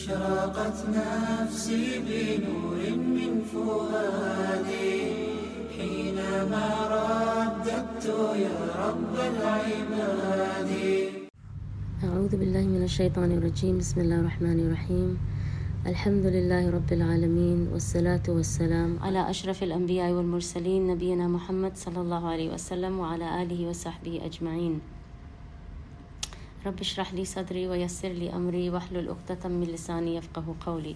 أشرقت نفسي بنور من فؤادي حينما رددت يا رب العباد. أعوذ بالله من الشيطان الرجيم. بسم الله الرحمن الرحيم. الحمد لله رب العالمين، والصلاة والسلام على أشرف الأنبياء والمرسلين نبينا محمد صلى الله عليه وسلم وعلى آله وصحبه أجمعين. رب اشرح لي صدري ويسر لي أمري واحلل عقدة من لساني يفقهوا قولي.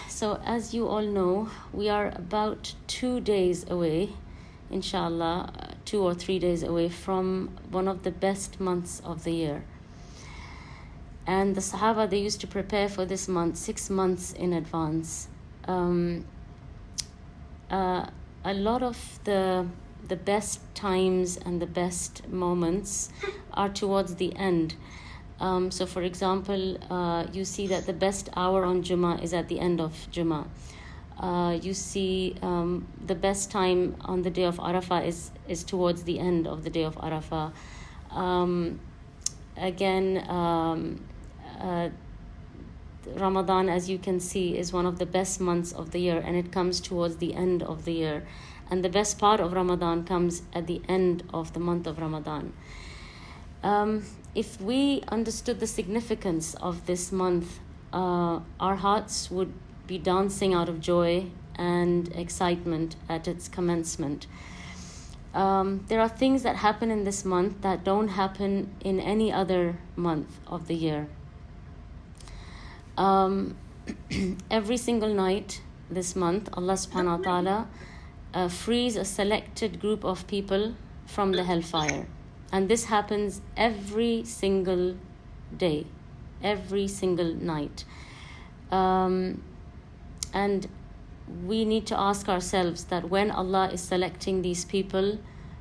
So as you all know, we are about 2 days away, inshallah, 2 or 3 days away from one of the best months of the year. And the Sahaba, they used to prepare for this month 6 months in advance. A lot of the best times and the best moments are towards the end. So for example, you see that the best hour on Jummah is at the end of Jummah. You see the best time on the day of Arafah is towards the end of the day of Arafah. Ramadan, as you can see, is one of the best months of the year, and it comes towards the end of the year. And the best part of Ramadan comes at the end of the month of Ramadan. If we understood the significance of this month, our hearts would be dancing out of joy and excitement at its commencement. There are things that happen in this month that don't happen in any other month of the year. Every single night this month, Allah subhanahu wa ta'ala frees a selected group of people from the hellfire. And this happens every single day, every single night. And we need to ask ourselves that when Allah is selecting these people,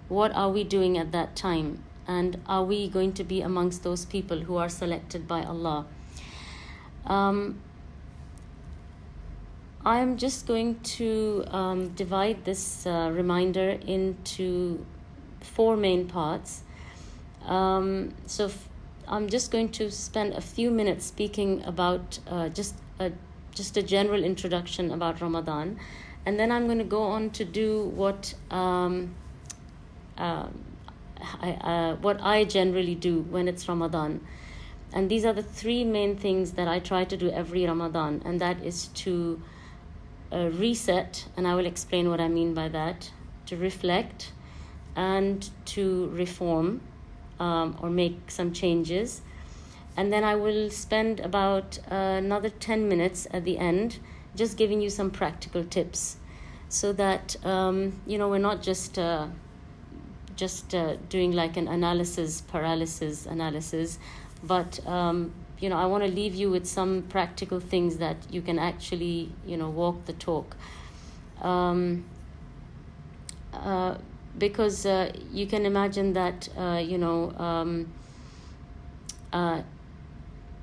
what are we doing at that time? And are we going to be amongst those people who are selected by Allah? I'm just going to divide this reminder into 4 main parts. I'm just going to spend a few minutes speaking about just a general introduction about Ramadan, and then I'm going to go on to do what I generally do when it's Ramadan. And these are the 3 main things that I try to do every Ramadan, and that is to reset, and I will explain what I mean by that, to reflect, and to reform or make some changes. And then I will spend about another 10 minutes at the end just giving you some practical tips, so that we're not just doing like an paralysis analysis, but I want to leave you with some practical things that you can actually walk the talk, because you can imagine that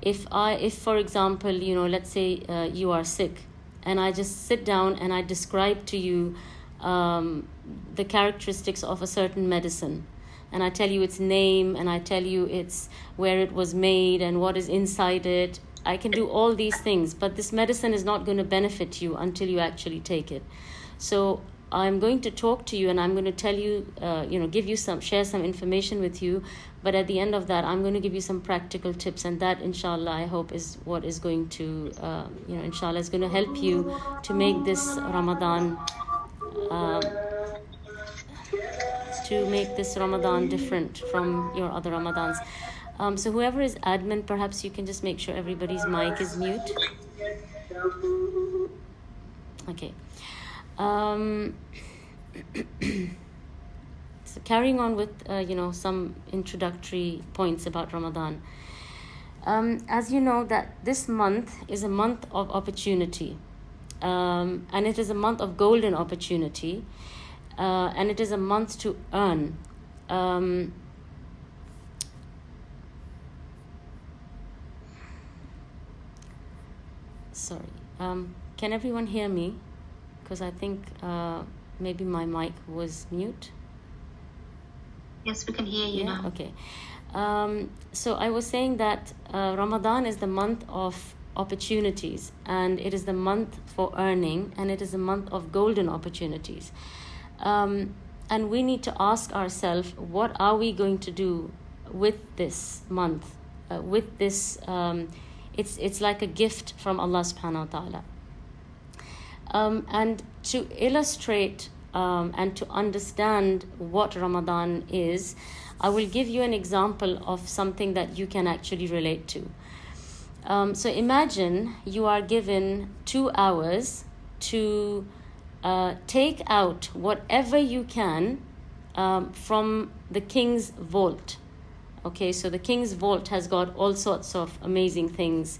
if for example let's say you are sick, and I just sit down and I describe to you the characteristics of a certain medicine, and I tell you its name, and I tell you its where it was made and what is inside it. I can do all these things, but this medicine is not going to benefit you until you actually take it. So I'm going to talk to you, and I'm going to tell you, share some information with you. But at the end of that, I'm going to give you some practical tips, and that, inshallah, I hope is what is going to, inshallah, is going to help you to make this Ramadan, different from your other Ramadans. So whoever is admin, perhaps you can just make sure everybody's mic is mute. Okay. So carrying on with some introductory points about Ramadan. As you know, that this month is a month of opportunity, and it is a month of golden opportunity, and it is a month to earn. Sorry, can everyone hear me? Because I think maybe my mic was mute. Yes, we can hear you now. Okay. So I was saying that Ramadan is the month of opportunities, and it is the month for earning, and it is a month of golden opportunities. And we need to ask ourselves, what are we going to do with this month? With this, it's like a gift from Allah subhanahu wa ta'ala. And to illustrate and to understand what Ramadan is, I will give you an example of something that you can actually relate to. So imagine you are given 2 hours to take out whatever you can from the king's vault. Okay, so the king's vault has got all sorts of amazing things,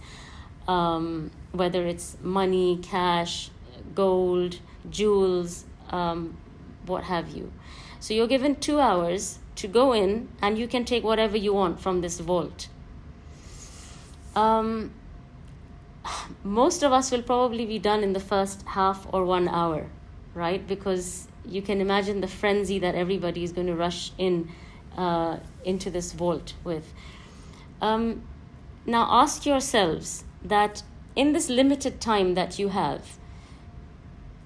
whether it's money, cash, gold, jewels, what have you. So you're given 2 hours to go in, and you can take whatever you want from this vault. Most of us will probably be done in the first half or 1 hour, right? Because you can imagine the frenzy that everybody is going to rush in into this vault with. Now ask yourselves that in this limited time that you have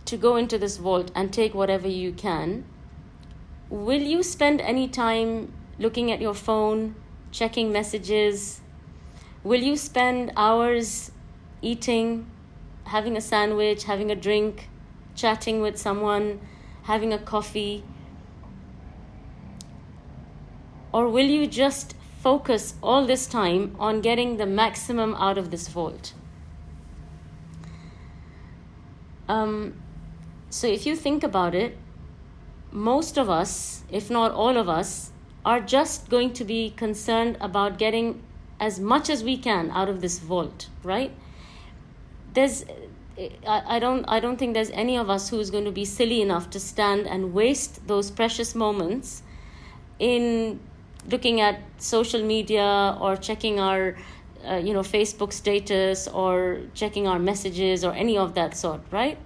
to go into this vault and take whatever you can, will you spend any time looking at your phone, checking messages? Will you spend hours eating, having a sandwich, having a drink, chatting with someone, having a coffee? Or will you just focus all this time on getting the maximum out of this vault? So if you think about it, most of us, if not all of us, are just going to be concerned about getting as much as we can out of this vault, right? I don't think there's any of us who's going to be silly enough to stand and waste those precious moments in looking at social media or checking our Facebook status or checking our messages or any of that sort, right?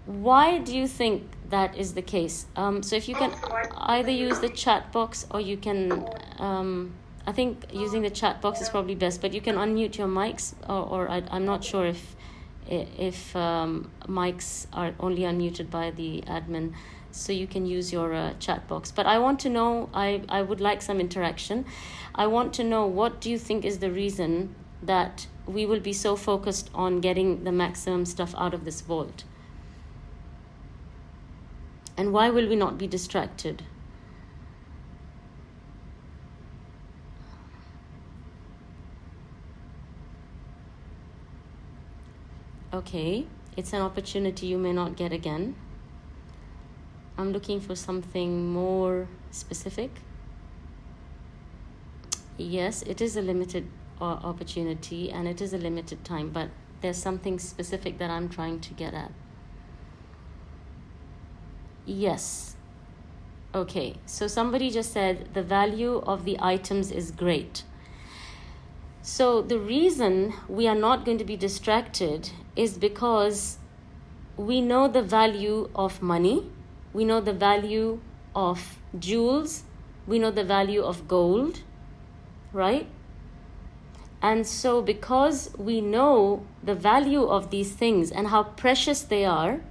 Why do you think that is the case? So if you can either use the chat box, or you can, I think using the chat box is probably best, but you can unmute your mics, or I'm not sure if mics are only unmuted by the admin, so you can use your chat box. But I want to know, I would like some interaction. I want to know, what do you think is the reason that we will be so focused on getting the maximum stuff out of this vault? And why will we not be distracted? Okay, it's an opportunity you may not get again. I'm looking for something more specific. Yes, it is a limited opportunity, and it is a limited time, but there's something specific that I'm trying to get at. Yes. Okay, so somebody just said the value of the items is great. So the reason we are not going to be distracted is because we know the value of money, we know the value of jewels, we know the value of gold, right? And so because we know the value of these things and how precious they are,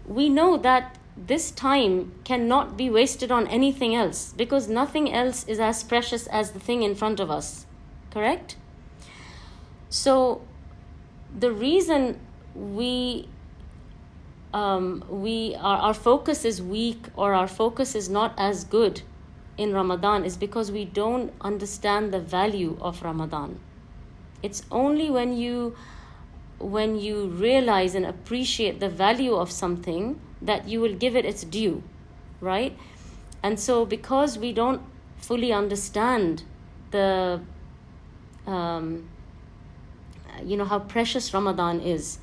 we know that this time cannot be wasted on anything else, because nothing else is as precious as the thing in front of us, correct? So the reason our focus is weak, or our focus is not as good in Ramadan, is because we don't understand the value of Ramadan. It's only when you realize and appreciate the value of something that you will give it its due, right? And so because we don't fully understand the how precious Ramadan is,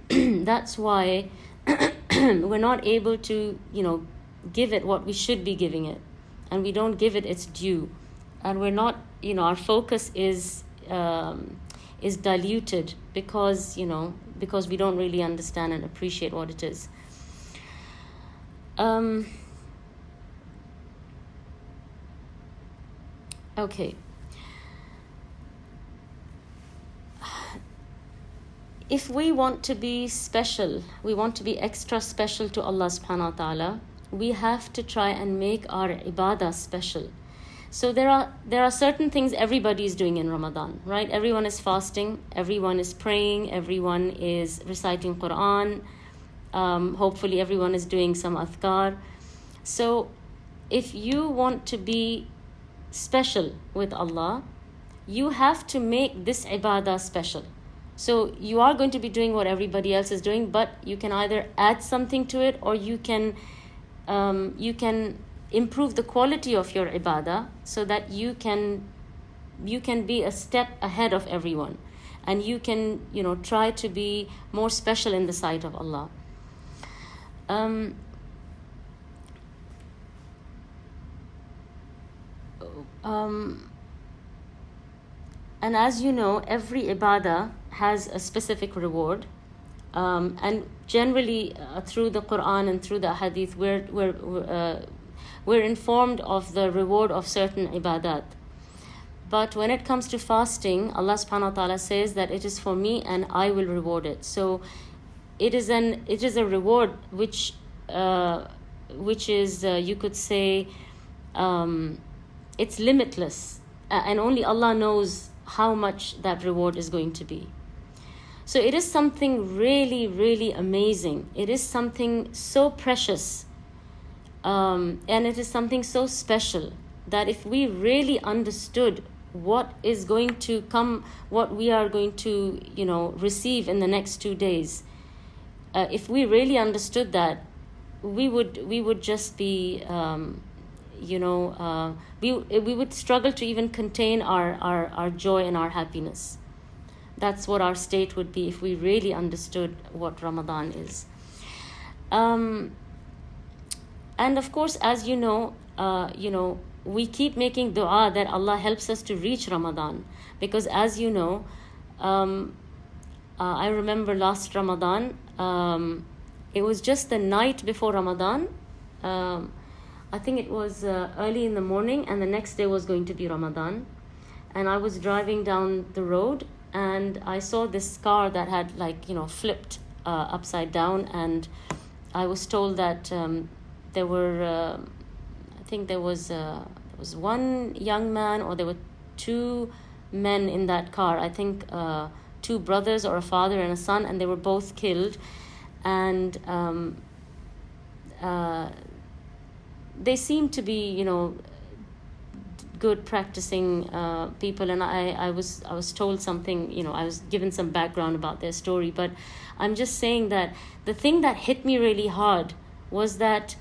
that's why we're not able to give it what we should be giving it, and we don't give it its due, and we're not our focus is diluted because we don't really understand and appreciate what it is. Okay. If we want to be special, we want to be extra special to Allah subhanahu wa ta'ala, we have to try and make our ibadah special. So there are certain things everybody is doing in Ramadan, right? Everyone is fasting, everyone is praying, everyone is reciting Quran, hopefully everyone is doing some adhkar. So if you want to be special with Allah, you have to make this ibadah special. So you are going to be doing what everybody else is doing, but you can either add something to it, or you can improve the quality of your ibadah so that you can be a step ahead of everyone, and you can try to be more special in the sight of Allah. And as you know, every ibadah has a specific reward, and generally through the Quran and through the hadith, we're informed of the reward of certain ibadat. But when it comes to fasting, Allah subhanahu wa ta'ala says that it is for me and I will reward it. So it is a reward which is you could say it's limitless, and only Allah knows how much that reward is going to be. So it is something really, really amazing. It is something so precious, and it is something so special that if we really understood what is going to come, what we are going to receive in the next 2 days, if we really understood that, we would just be we would struggle to even contain our joy and our happiness. That's what our state would be if we really understood what Ramadan is. And of course, as you know, we keep making dua that Allah helps us to reach Ramadan, because as you know, I remember last Ramadan, it was just the night before Ramadan. I think it was early in the morning, and the next day was going to be Ramadan. And I was driving down the road, and I saw this car that had flipped upside down, and I was told that there were, I think there was one young man, or there were 2 men in that car. I think 2 brothers, or a father and a son, and they were both killed. And they seemed to be, good practicing people, and I was told something, I was given some background about their story. But I'm just saying that the thing that hit me really hard was that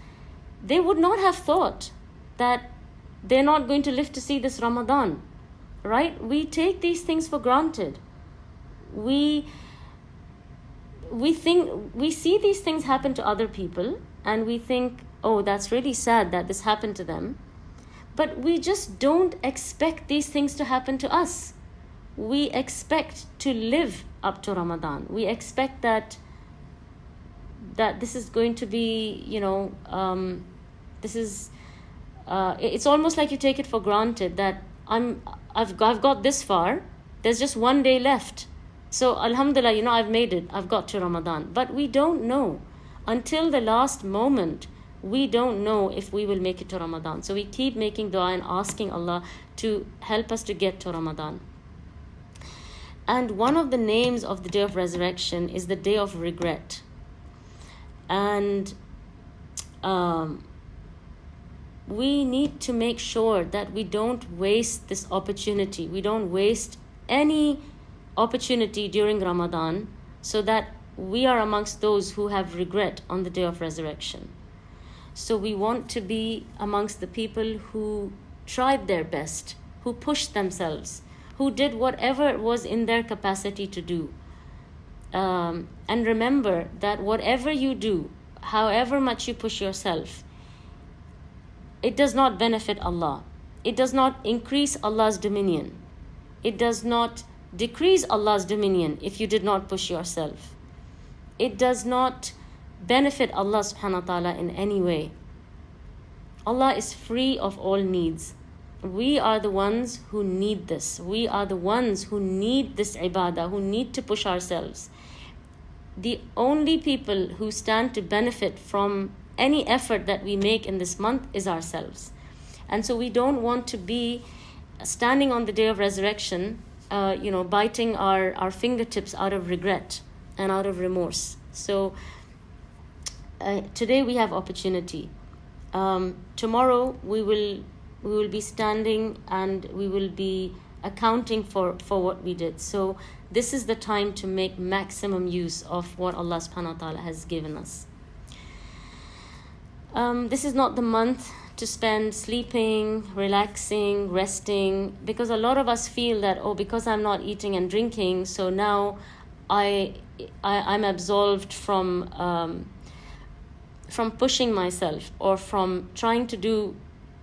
they would not have thought that they're not going to live to see this Ramadan, right? We take these things for granted. We see these things happen to other people, and we think, oh, that's really sad that this happened to them. But we just don't expect these things to happen to us. We expect to live up to Ramadan. We expect that this is going to be, it's almost like you take it for granted that I've got this far. There's just 1 day left. So alhamdulillah, I've made it. I've got to Ramadan. But we don't know. Until the last moment, we don't know if we will make it to Ramadan. So we keep making dua and asking Allah to help us to get to Ramadan. And one of the names of the Day of Resurrection is the Day of Regret. And we need to make sure that we don't waste this opportunity. We don't waste any opportunity during Ramadan, so that we are amongst those who have regret on the Day of Resurrection. So we want to be amongst the people who tried their best, who pushed themselves, who did whatever was in their capacity to do. And remember that whatever you do, however much you push yourself, it does not benefit Allah. It does not increase Allah's dominion. It does not decrease Allah's dominion if you did not push yourself. It does not benefit Allah subhanahu wa ta'ala in any way. Allah is free of all needs. We are the ones who need this. We are the ones who need this ibadah, who need to push ourselves. The only people who stand to benefit from any effort that we make in this month is ourselves. And so we don't want to be standing on the day of resurrection, biting our fingertips out of regret and out of remorse. So today we have opportunity. Tomorrow we will be standing and we will be accounting for what we did. So this is the time to make maximum use of what Allah subhanahu wa ta'ala has given us. This is not the month to spend sleeping, relaxing, resting, because a lot of us feel that, because I'm not eating and drinking, so now I'm absolved from pushing myself or from trying to do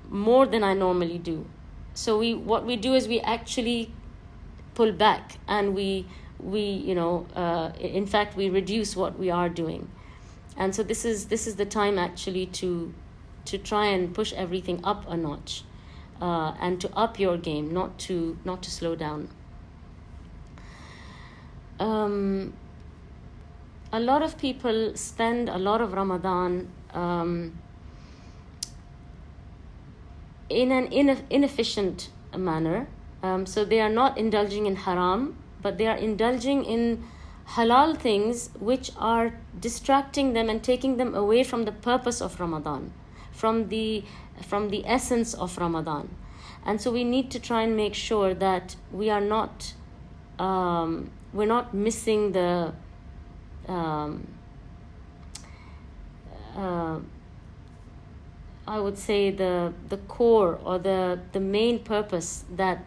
more than I normally do. So what we do is we actually pull back, and we in fact we reduce what we are doing. And so this is the time actually to try and push everything up a notch, and to up your game, not to slow down. A lot of people spend a lot of Ramadan in an inefficient manner. So they are not indulging in haram, but they are indulging in halal things which are distracting them and taking them away from the purpose of Ramadan, from the essence of Ramadan. And so we need to try and make sure that we are not we're not missing the I would say the core or the main purpose that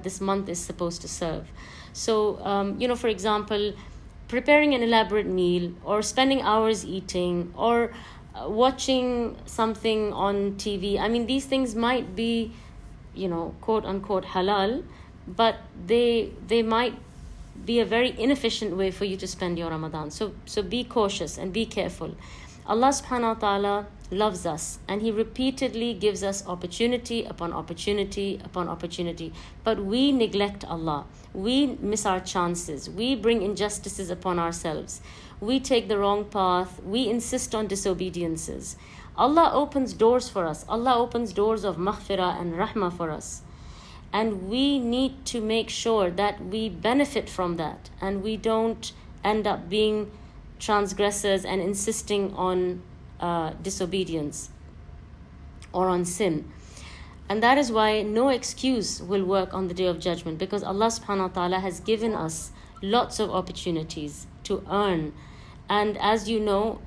this month is supposed to serve. So for example, preparing an elaborate meal, or spending hours eating, or watching something on TV. I mean, these things might be, quote unquote halal, but they might be a very inefficient way for you to spend your Ramadan. So be cautious and be careful. Allah subhanahu wa ta'ala loves us, and He repeatedly gives us opportunity upon opportunity upon opportunity. But we neglect Allah. We miss our chances. We bring injustices upon ourselves. We take the wrong path. We insist on disobediences. Allah opens doors for us. Allah opens doors of maghfirah and rahmah for us. And we need to make sure that we benefit from that, and we don't end up being transgressors and insisting on disobedience or on sin. And that is why no excuse will work on the Day of Judgment, because Allah subhanahu wa ta'ala has given us lots of opportunities to earn. And as you know,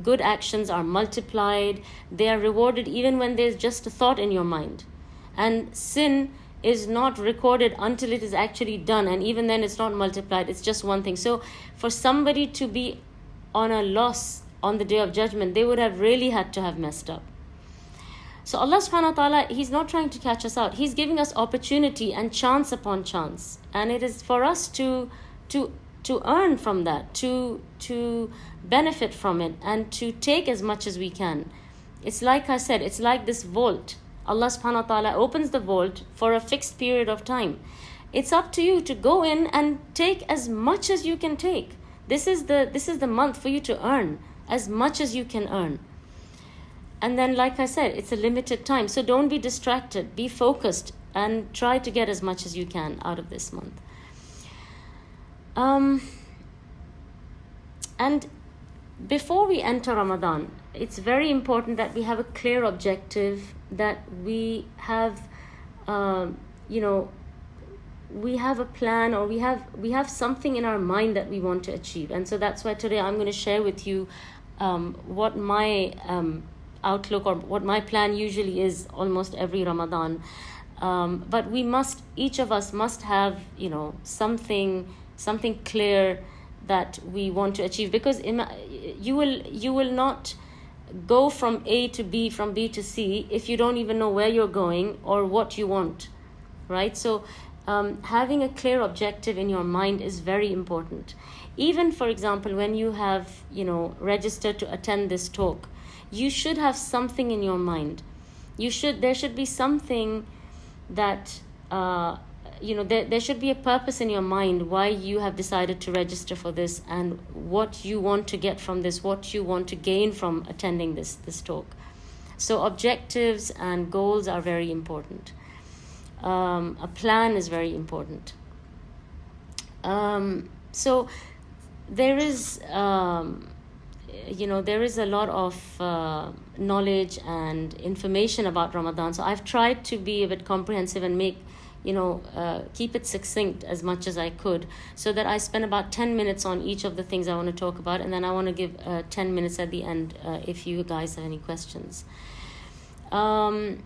good actions are multiplied. They are rewarded even when there's just a thought in your mind. And sin is not recorded until it is actually done, and even then it's not multiplied. It's just one thing. So for somebody to be on a loss on the Day of Judgment, they would have really had to have messed up. So Allah subhanahu wa ta'ala, He's not trying to catch us out. He's giving us opportunity and chance upon chance. And it is for us to earn from that, to benefit from it, and to take as much as we can. It's like I said, it's like this vault. Allah subhanahu wa ta'ala opens the vault for a fixed period of time. It's up to you to go in and take as much as you can take. This is the month for you to earn as much as you can earn. And then, like I said, it's a limited time. So don't be distracted. Be focused and try to get as much as you can out of this month. And before we enter Ramadan, it's very important that we have a clear objective, that we have, we have a plan, or we have something in our mind that we want to achieve. And so that's why today I'm going to share with you what my outlook, or what my plan usually is almost every Ramadan. But each of us must have, something clear that we want to achieve, because you will not go from A to B, from B to C, if you don't even know where you're going or what you want, right? So having a clear objective in your mind is very important. Even, for example, when you have registered to attend this talk, you should have something in your mind. there should be something that there should be a purpose in your mind why you have decided to register for this, and what you want to get from this, what you want to gain from attending this talk. So objectives and goals are very important. A plan is very important. So there is there is a lot of knowledge and information about Ramadan. So I've tried to be a bit comprehensive and make keep it succinct as much as I could, so that I spend about 10 minutes on each of the things I want to talk about, and then I want to give 10 minutes at the end if you guys have any questions. And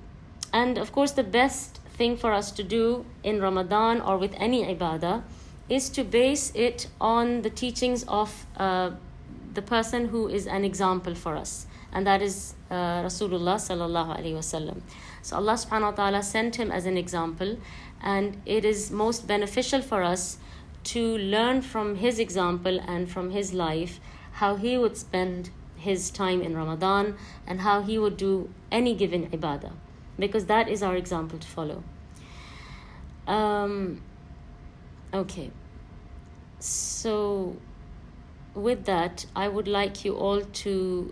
of course, the best thing for us to do in Ramadan or with any ibadah is to base it on the teachings of the person who is an example for us, and that is Rasulullah sallallahu alaihi wasallam. So Allah subhanahu wa ta'ala sent him as an example, and it is most beneficial for us to learn from his example and from his life how he would spend his time in Ramadan and how he would do any given ibadah, because that is our example to follow. Okay, so with that, I would like you all to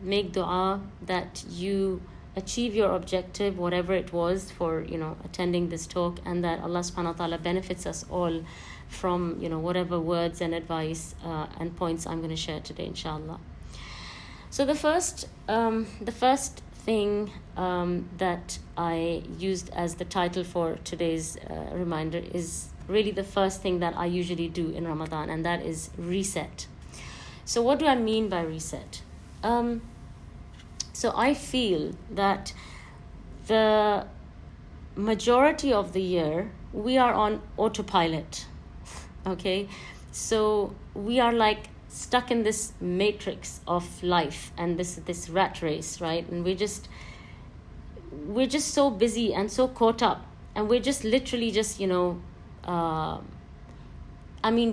make dua that you achieve your objective, whatever it was for attending this talk, and that Allah subhanahu wa ta'ala benefits us all from whatever words and advice and points I'm going to share today, inshallah. So the first thing that I used as the title for today's reminder is really the first thing that I usually do in Ramadan, and that is reset. So what do I mean by reset? So I feel that the majority of the year we are on autopilot. Okay, so we are like stuck in this matrix of life and this rat race, right? And we're just so busy and so caught up, and we're just literally just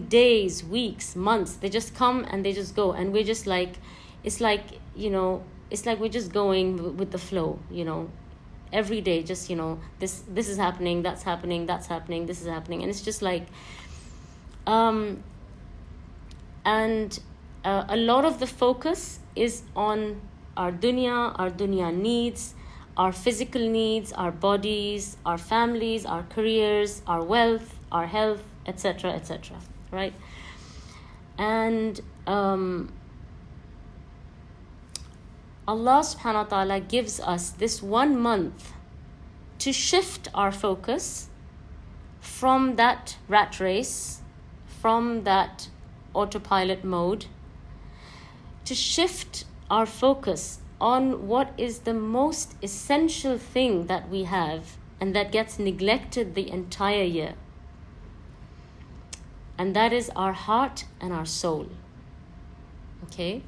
days, weeks, months, they just come and they just go, and we're just like, it's like we're just going with the flow, every day, just this is happening, that's happening, this is happening, and it's just like and a lot of the focus is on our dunya needs, our physical needs, our bodies, our families, our careers, our wealth, our health, etc., right? And Allah subhanahu wa ta'ala gives us this 1 month to shift our focus from that rat race, from that autopilot mode, to shift our focus on what is the most essential thing that we have and that gets neglected the entire year. And that is our heart and our soul. Okay?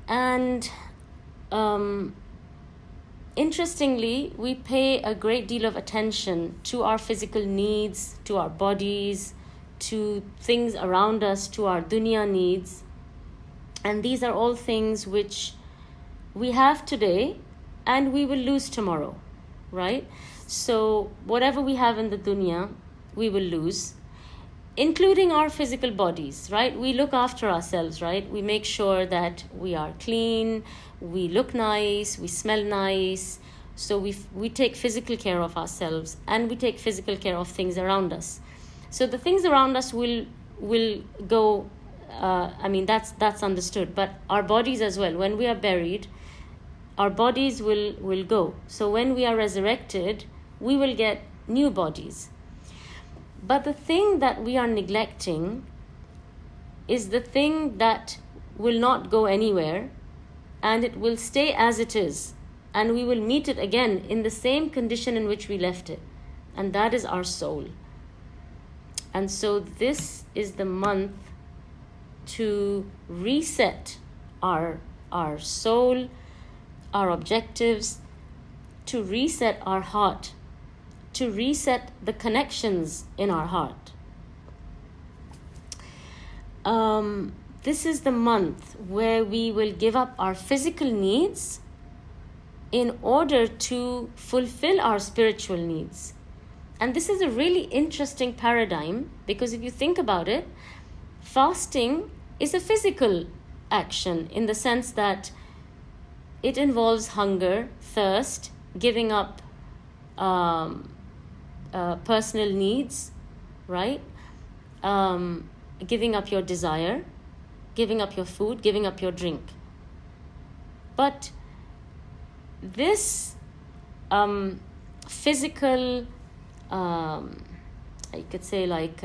And interestingly, we pay a great deal of attention to our physical needs, to our bodies, to things around us, to our dunya needs. And these are all things which we have today and we will lose tomorrow, right? So whatever we have in the dunya, we will lose, including our physical bodies, right? We look after ourselves, right? We make sure that we are clean, we look nice, we smell nice. So we take physical care of ourselves, and we take physical care of things around us. So the things around us will go, that's understood. But our bodies as well, when we are buried, our bodies will go. So when we are resurrected, we will get new bodies. But the thing that we are neglecting is the thing that will not go anywhere, and it will stay as it is, and we will meet it again in the same condition in which we left it, and that is our soul. And so this is the month to reset our soul, our objectives, to reset our heart, to reset the connections in our heart. This is the month where we will give up our physical needs in order to fulfill our spiritual needs. And this is a really interesting paradigm, because if you think about it, fasting is a physical action in the sense that it involves hunger, thirst, giving up personal needs, right? Giving up your desire, giving up your food, giving up your drink. But this physical, I could say like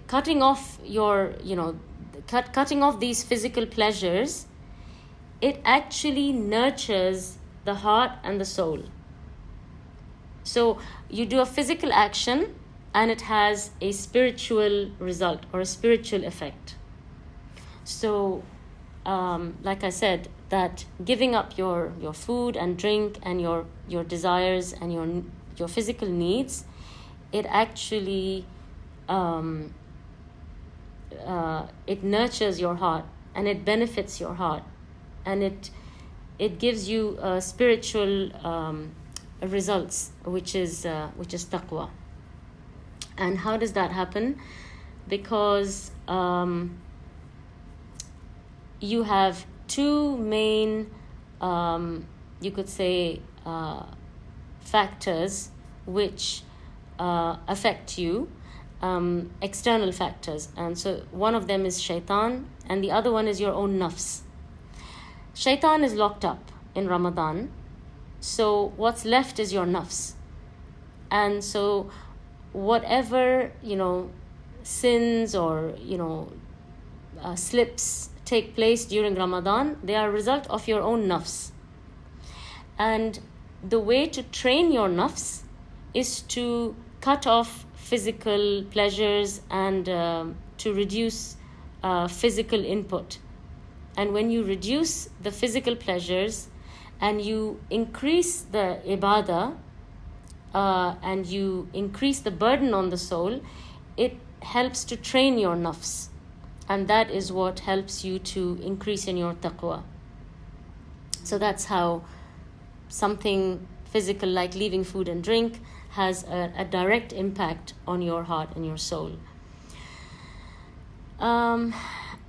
cutting off your, cutting off these physical pleasures, it actually nurtures the heart and the soul. So you do a physical action and it has a spiritual result or a spiritual effect. So like I said, that giving up your food and drink and your desires and your physical needs, it actually it nurtures your heart and it benefits your heart, and it gives you spiritual results, which is taqwa. And how does that happen? Because you have two main, you could say, factors which affect you, external factors. And so one of them is shaitan, and the other one is your own nafs. Shaitan is locked up in Ramadan, so what's left is your nafs. And so whatever, sins or, slips take place during Ramadan, they are a result of your own nafs. And the way to train your nafs is to cut off physical pleasures and to reduce physical input. And when you reduce the physical pleasures and you increase the ibadah and you increase the burden on the soul, it helps to train your nafs. And that is what helps you to increase in your taqwa. So that's how something physical like leaving food and drink has a direct impact on your heart and your soul.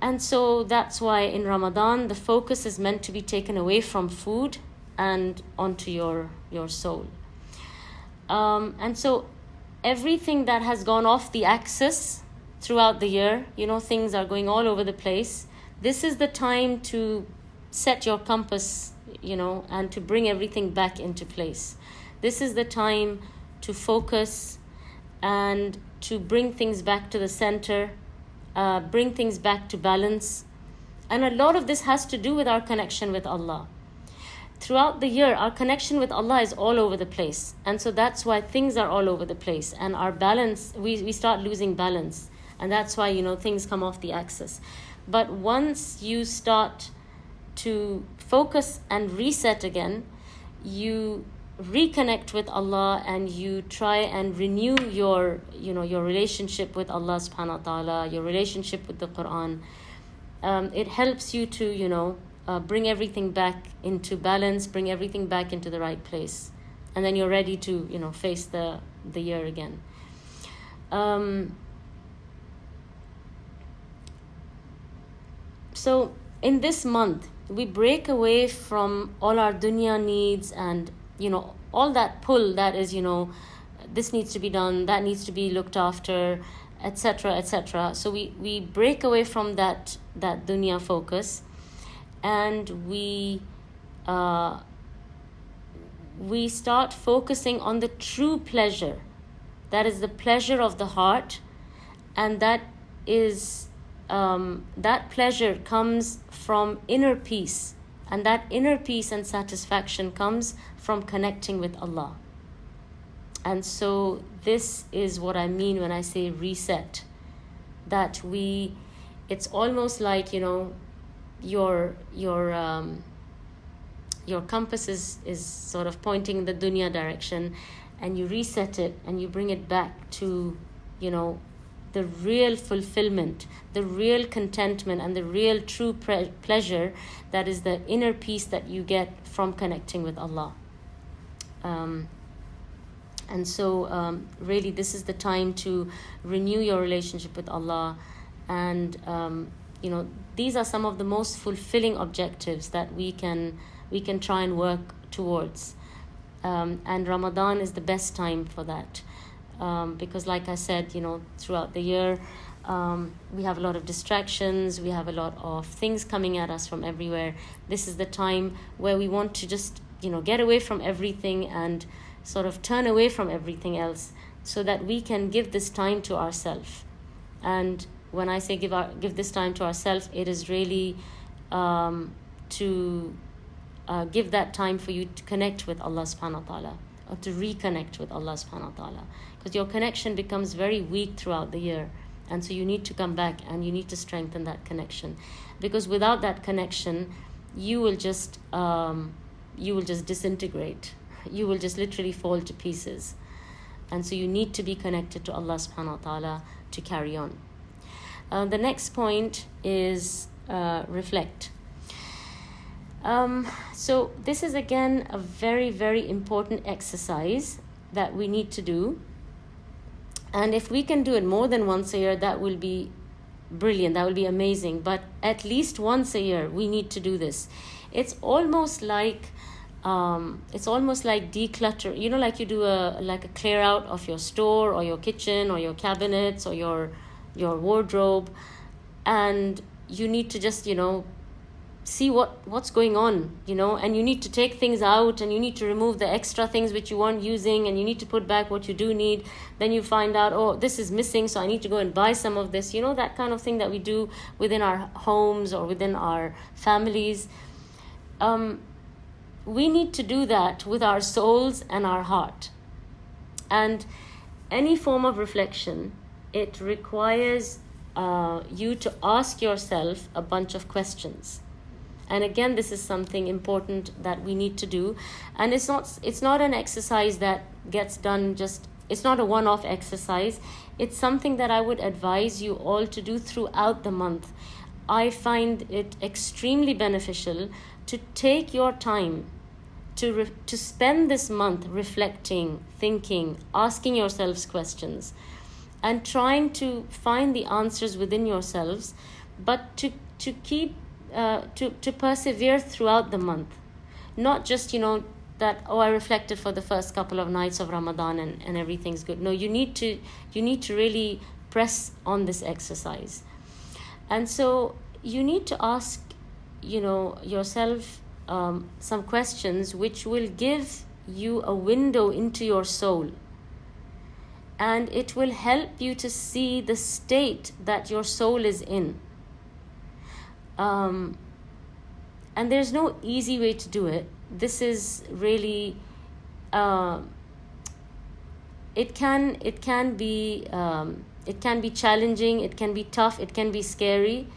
And so that's why in Ramadan, the focus is meant to be taken away from food and onto your soul. And so everything that has gone off the axis throughout the year, things are going all over the place. This is the time to set your compass, and to bring everything back into place. This is the time to focus and to bring things back to the center, bring things back to balance. And a lot of this has to do with our connection with Allah. Throughout the year, our connection with Allah is all over the place. And so that's why things are all over the place. And our balance, we start losing balance. And that's why, things come off the axis. But once you start to focus and reset again, you reconnect with Allah and you try and renew your relationship with Allah subhanahu wa ta'ala, your relationship with the Quran. It helps you to, bring everything back into balance, bring everything back into the right place. And then you're ready to, face the year again. So in this month, we break away from all our dunya needs and, all that pull that is, this needs to be done, that needs to be looked after, etc., etc. So we break away from that dunya focus, and we start focusing on the true pleasure. That is the pleasure of the heart, and that is that pleasure comes from inner peace, and that inner peace and satisfaction comes from connecting with Allah. And so this is what I mean when I say reset, that it's almost like, your compass is sort of pointing in the dunya direction, and you reset it and you bring it back to, the real fulfillment, the real contentment, and the real true pleasure, that is the inner peace that you get from connecting with Allah. And so really this is the time to renew your relationship with Allah. And these are some of the most fulfilling objectives that we can try and work towards. And Ramadan is the best time for that. Because like I said, throughout the year, we have a lot of distractions, we have a lot of things coming at us from everywhere. This is the time where we want to just, get away from everything and sort of turn away from everything else, so that we can give this time to ourselves. And when I say give this time to ourselves, it is really to give that time for you to connect with Allah subhanahu wa ta'ala, or to reconnect with Allah subhanahu wa ta'ala, because your connection becomes very weak throughout the year, and so you need to come back and you need to strengthen that connection, because without that connection you will just disintegrate, you will just literally fall to pieces. And so you need to be connected to Allah subhanahu wa ta'ala to carry on. The next point is reflect. So this is again a very, very important exercise that we need to do. And if we can do it more than once a year, that will be brilliant, that will be amazing. But at least once a year we need to do this. It's almost like declutter, like you do a clear out of your store or your kitchen or your cabinets or your wardrobe, and you need to just see what's going on, and you need to take things out, and you need to remove the extra things which you weren't using, and you need to put back what you do need. Then you find out, oh, this is missing, so I need to go and buy some of this, that kind of thing that we do within our homes or within our families. We need to do that with our souls and our heart. And any form of reflection, it requires you to ask yourself a bunch of questions. And again, this is something important that we need to do. And it's not an exercise that gets done it's not a one-off exercise. It's something that I would advise you all to do throughout the month. I find it extremely beneficial to take your time to spend this month reflecting, thinking, asking yourselves questions, and trying to find the answers within yourselves, but to keep to persevere throughout the month. Not just that, oh, I reflected for the first couple of nights of Ramadan and everything's good. No, you need to really press on this exercise. And so you need to ask yourself some questions which will give you a window into your soul, and it will help you to see the state that your soul is in. And there's no easy way to do it. This is really it can be challenging, it can be tough, it can be scary,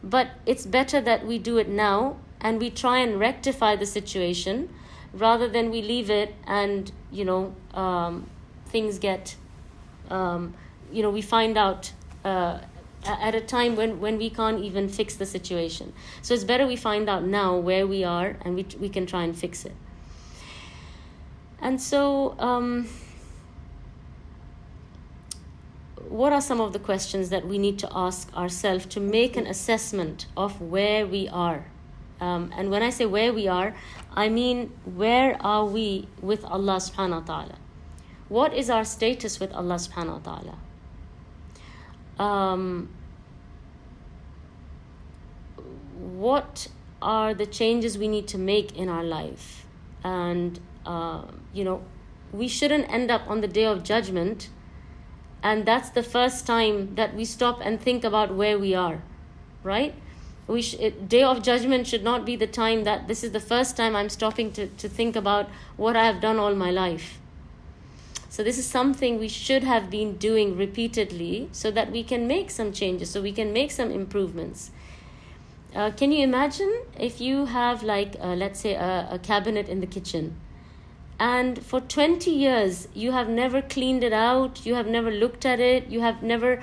but it's better that we do it now and we try and rectify the situation, rather than we leave it and things get we find out at a time when we can't even fix the situation. So it's better we find out now where we are, and we can try and fix it. And so what are some of the questions that we need to ask ourselves to make an assessment of where we are? And when I say where we are, I mean, where are we with Allah subhanahu wa ta'ala? What is our status with Allah subhanahu wa ta'ala? What are the changes we need to make in our life? And we shouldn't end up on the Day of Judgment, and that's the first time that we stop and think about where we are, right? Day of Judgment should not be the time that this is the first time I'm stopping to think about what I have done all my life. So this is something we should have been doing repeatedly, so that we can make some changes, so we can make some improvements. Can you imagine if you have let's say a cabinet in the kitchen, and for 20 years you have never cleaned it out, you have never looked at it, you have never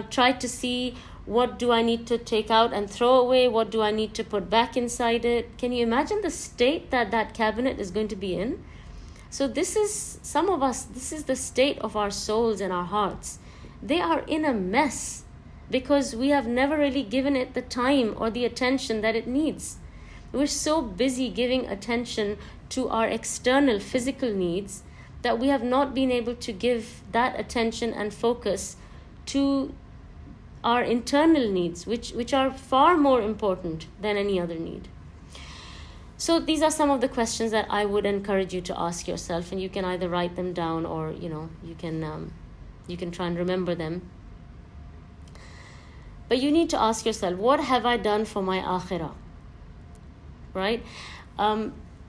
tried to see what do I need to take out and throw away, what do I need to put back inside it. Can you imagine the state that that cabinet is going to be in? So this is, some of us, this is the state of our souls and our hearts. They are in a mess because we have never really given it the time or the attention that it needs. We're so busy giving attention to our external physical needs that we have not been able to give that attention and focus to our internal needs, which are far more important than any other need. So these are some of the questions that I would encourage you to ask yourself, and you can either write them down or you can try and remember them. But you need to ask yourself, what have I done for my akhirah? Right?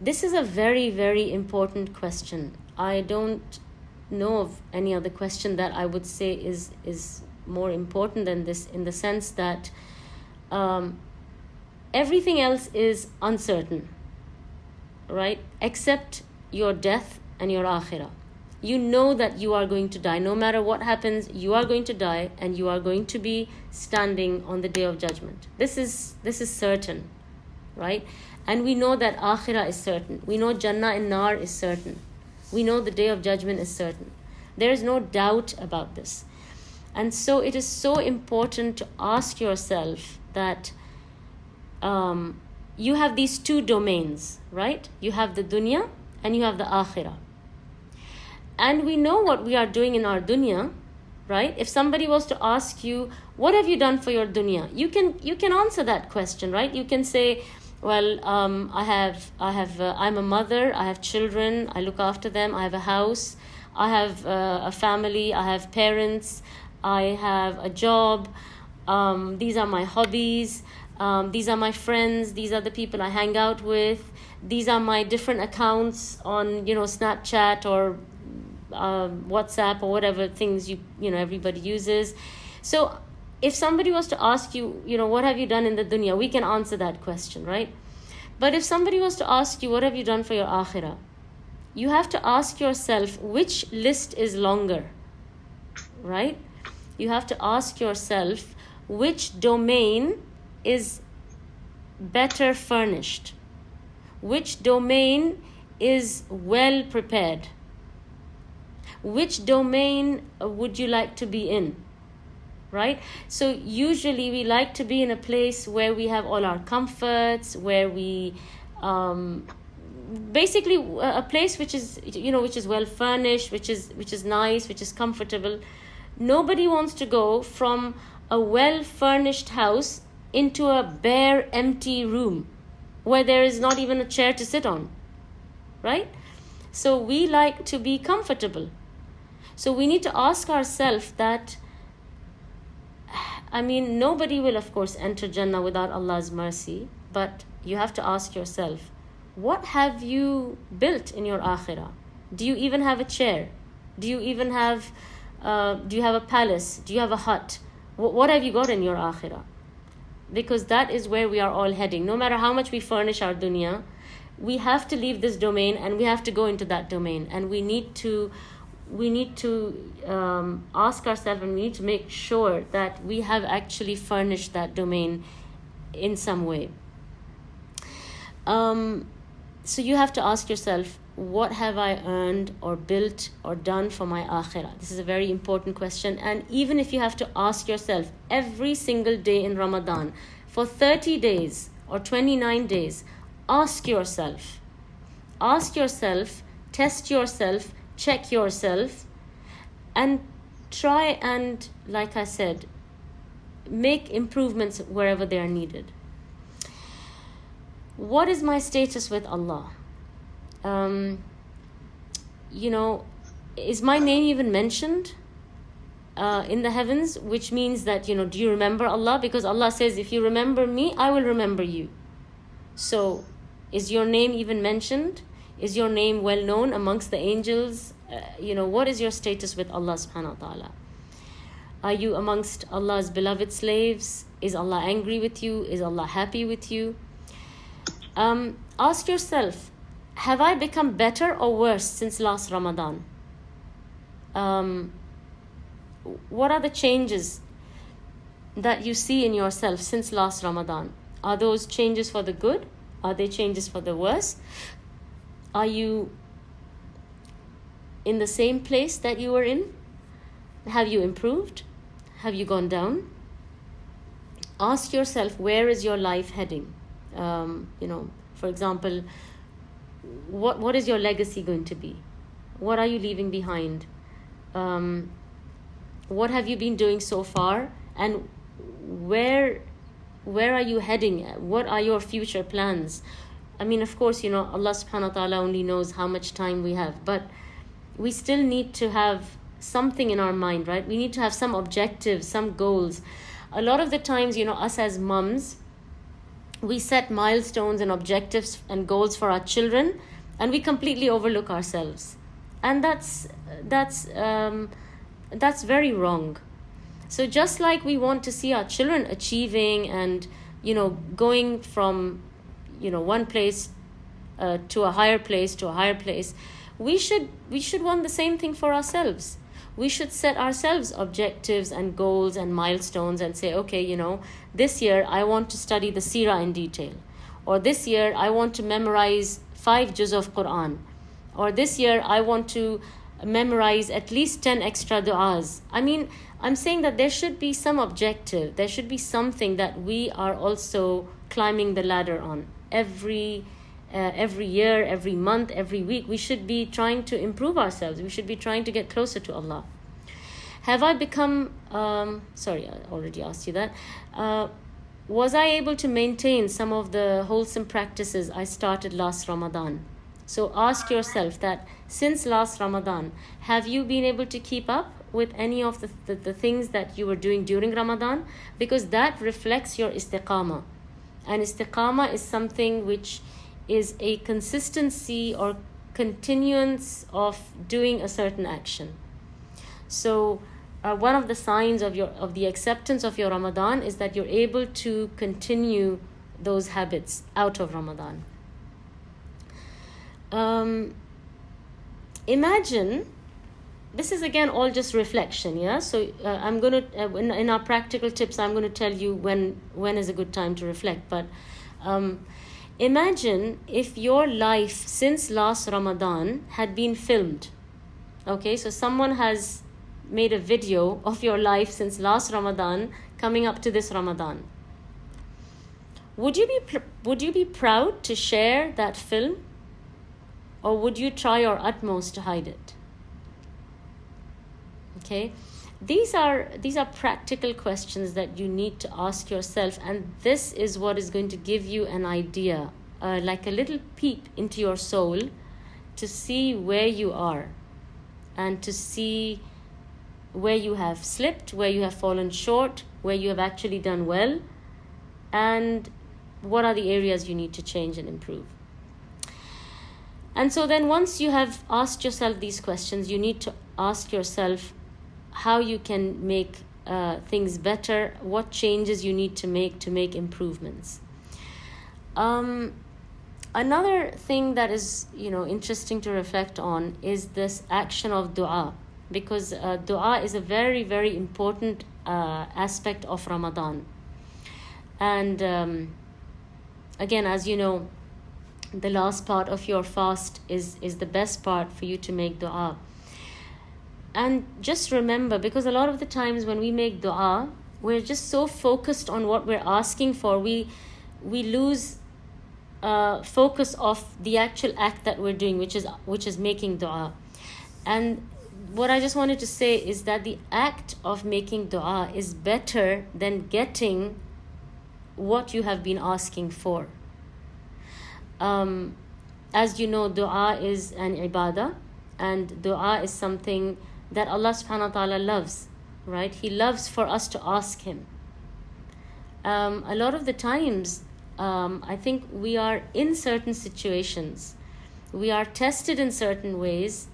This is a very, very important question. I don't know of any other question that I would say is more important than this, in the sense that everything else is uncertain, right? Except your death and your akhirah. You know that you are going to die. No matter what happens, you are going to die, and you are going to be standing on the day of judgment. This is certain, right? And we know that akhirah is certain. We know Jannah and Nar is certain. We know the day of judgment is certain. There is no doubt about this. And so it is so important to ask yourself that you have these two domains, right? You have the dunya and you have the akhirah. And we know what we are doing in our dunya, right? If somebody was to ask you, what have you done for your dunya? You can answer that question, right? You can say, well, I'm a mother, I have children, I look after them, I have a house, I have a family, I have parents, I have a job, these are my hobbies, these are my friends, these are the people I hang out with, these are my different accounts on, Snapchat or WhatsApp or whatever things everybody uses. So if somebody was to ask you, what have you done in the dunya, we can answer that question, right? But if somebody was to ask you, what have you done for your akhirah, you have to ask yourself, which list is longer, right? You have to ask yourself, which domain is better furnished? Which domain is well prepared? Which domain would you like to be in? Right? So usually we like to be in a place where we have all our comforts, where we basically a place which is well furnished, which is nice, which is comfortable. Nobody wants to go from a well furnished house into a bare empty room where there is not even a chair to sit on, right? So we like to be comfortable. So we need to ask ourselves that, nobody will, of course, enter Jannah without Allah's mercy, but you have to ask yourself, what have you built in your akhirah? Do you even have a chair? Do you have a palace? Do you have a hut? What have you got in your akhirah? Because that is where we are all heading. No matter how much we furnish our dunya, we have to leave this domain and we have to go into that domain. And we need to ask ourselves, and we need to make sure that we have actually furnished that domain in some way. So you have to ask yourself, what have I earned or built or done for my akhirah? This is a very important question. And even if you have to ask yourself every single day in Ramadan for 30 days or 29 days, ask yourself, test yourself, check yourself, and try and, like I said, make improvements wherever they are needed. What is my status with Allah? Is my name even mentioned in the heavens? Which means that, do you remember Allah? Because Allah says, if you remember me, I will remember you. So is your name even mentioned? Is your name well known amongst the angels? What is your status with Allah subhanahu wa ta'ala? Are you amongst Allah's beloved slaves? Is Allah angry with you? Is Allah happy with you? Ask yourself, have I become better or worse since last Ramadan? What are the changes? that you see in yourself since last Ramadan? Are those changes for the good? Are they changes for the worse? Are you in the same place that you were in? Have you improved? Have you gone down? Ask yourself, where is your life heading? For example, what is your legacy going to be? What are you leaving behind? What have you been doing so far? And where are you heading? What are your future plans? I mean, of course, Allah subhanahu wa ta'ala only knows how much time we have, but we still need to have something in our mind, right? We need to have some objectives, some goals. A lot of the times, us as mums, we set milestones and objectives and goals for our children, and we completely overlook ourselves. And that's very wrong. So just like we want to see our children achieving and, going from, one place to a higher place, we should want the same thing for ourselves. We should set ourselves objectives and goals and milestones and say, okay, this year I want to study the seerah in detail. Or this year I want to memorize 5 juz of Quran. Or this year I want to memorize at least 10 extra du'as. I mean, I'm saying that there should be some objective. There should be something that we are also climbing the ladder on. Every year, every month, every week, we should be trying to improve ourselves. We should be trying to get closer to Allah. Have I become, sorry, I already asked you that. Was I able to maintain some of the wholesome practices I started last Ramadan? So ask yourself that since last Ramadan, have you been able to keep up with any of the things that you were doing during Ramadan? Because that reflects your istiqamah. And istiqamah is something which is a consistency or continuance of doing a certain action. So one of the signs of the acceptance of your Ramadan is that you're able to continue those habits out of Ramadan. Imagine, this is again all just reflection, yeah? So I'm going to, in our practical tips, I'm going to tell you when is a good time to reflect. But imagine if your life since last Ramadan had been filmed. Okay, so someone has made a video of your life since last Ramadan coming up to this Ramadan. Would you be proud to share that film? Or would you try your utmost to hide it? Okay, these are practical questions that you need to ask yourself, and this is what is going to give you an idea, like a little peep into your soul, to see where you are, and to see where you have slipped, where you have fallen short, where you have actually done well, and what are the areas you need to change and improve. And so then once you have asked yourself these questions, you need to ask yourself how you can make things better, what changes you need to make improvements. Another thing that is interesting to reflect on is this action of dua, because dua is a very, very important aspect of Ramadan. And again, as you know, the last part of your fast is the best part for you to make dua. And just remember, because a lot of the times when we make dua, we're just so focused on what we're asking for, we lose focus of the actual act that we're doing, which is making dua. And what I just wanted to say is that the act of making dua is better than getting what you have been asking for. As you know, dua is an ibadah, and dua is something that Allah subhanahu wa ta'ala loves, right? He loves for us to ask Him. A lot of the times, I think we are in certain situations, we are tested in certain ways,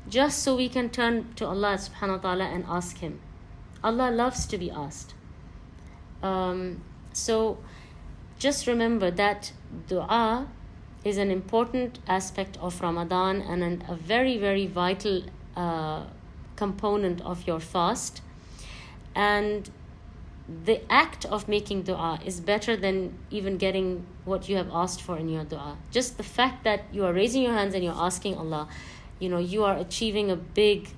just so we can turn to Allah subhanahu wa ta'ala and ask Him. Allah loves to be asked. So just remember that dua is an important aspect of Ramadan and a very, very vital component of your fast. And the act of making dua is better than even getting what you have asked for in your dua. Just the fact that you are raising your hands and you're asking Allah, you are achieving a big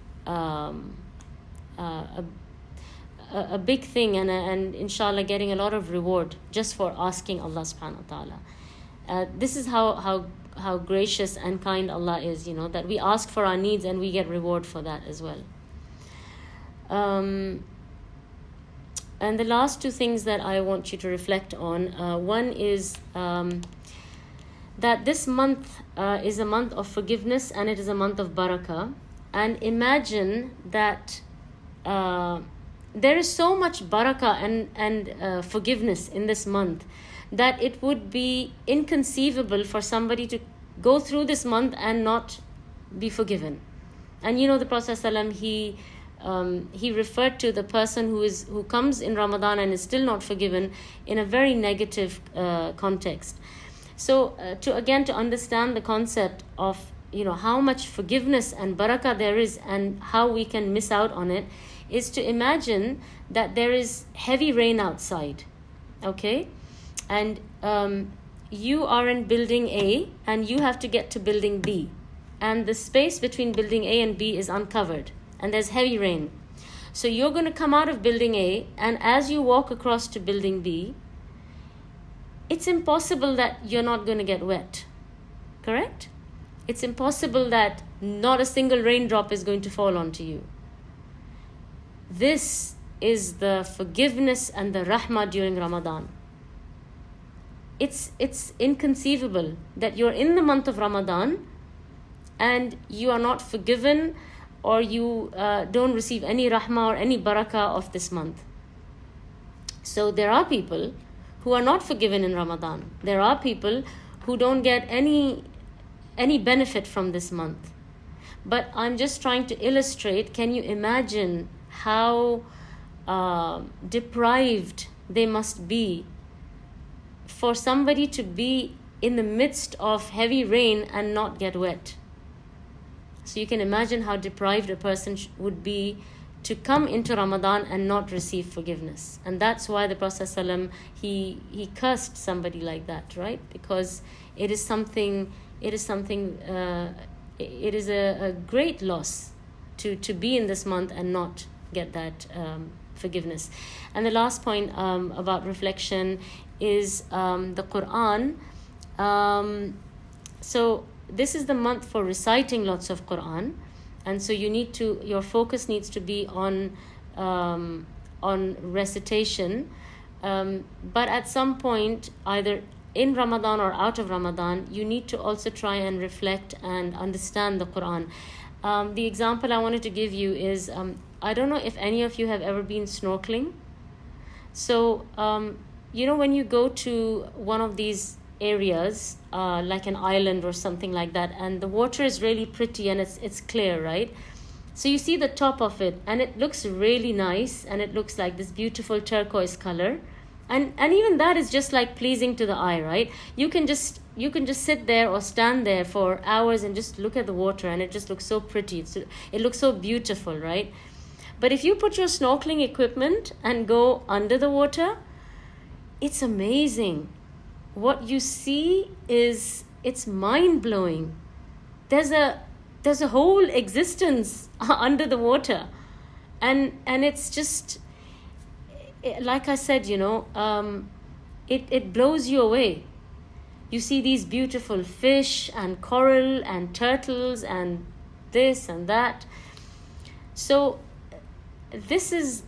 a big thing, and inshallah getting a lot of reward just for asking Allah subhanahu wa ta'ala. This is how gracious and kind Allah is, that we ask for our needs and we get reward for that as well. And the last two things that I want you to reflect on, one is that this month is a month of forgiveness and it is a month of barakah. And imagine that there is so much barakah and forgiveness in this month that it would be inconceivable for somebody to go through this month and not be forgiven. And the Prophet ﷺ, he referred to the person who comes in Ramadan and is still not forgiven in a very negative context. So to understand the concept of how much forgiveness and barakah there is and how we can miss out on it, is to imagine that there is heavy rain outside, okay? And you are in building A and you have to get to building B. And the space between building A and B is uncovered and there's heavy rain. So you're going to come out of building A, and as you walk across to building B, it's impossible that you're not going to get wet, correct? It's impossible that not a single raindrop is going to fall onto you. This is the forgiveness and the rahmah during Ramadan. It's inconceivable that you're in the month of Ramadan and you are not forgiven, or you don't receive any rahmah or any barakah of this month. So there are people who are not forgiven in Ramadan. There are people who don't get any benefit from this month. But I'm just trying to illustrate, can you imagine how deprived they must be for somebody to be in the midst of heavy rain and not get wet? So you can imagine how deprived a person would be to come into Ramadan and not receive forgiveness. And that's why the Prophet ﷺ, he cursed somebody like that, right? Because it is a great loss to be in this month and not get that forgiveness. And the last point about reflection is the Quran. So this is the month for reciting lots of Quran, and so your focus needs to be on recitation. But at some point, either in Ramadan or out of Ramadan, you need to also try and reflect and understand the Quran. The example I wanted to give you is, I don't know if any of you have ever been snorkeling. So, when you go to one of these areas, like an island or something like that, and the water is really pretty and it's clear, right? So you see the top of it and it looks really nice and it looks like this beautiful turquoise color. And even that is just like pleasing to the eye, right? You can just sit there or stand there for hours and just look at the water, and it just looks so pretty. It looks so beautiful, right? But if you put your snorkeling equipment and go under the water, it's amazing. What you see it's mind-blowing. There's a whole existence under the water, and it's just, like I said, it blows you away. You see these beautiful fish and coral and turtles and this and that. So it's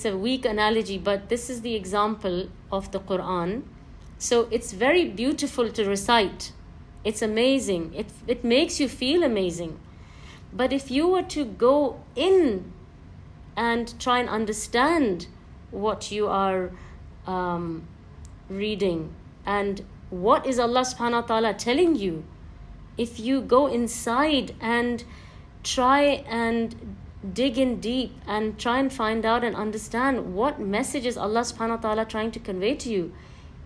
a weak analogy, but this is the example of the Quran. So it's very beautiful to recite. It's amazing. It makes you feel amazing. But if you were to go in and try and understand what you are reading and what is Allah subhanahu wa ta'ala telling you, if you go inside and try and dig in deep and try and find out and understand what message is Allah subhanahu wa ta'ala trying to convey to you,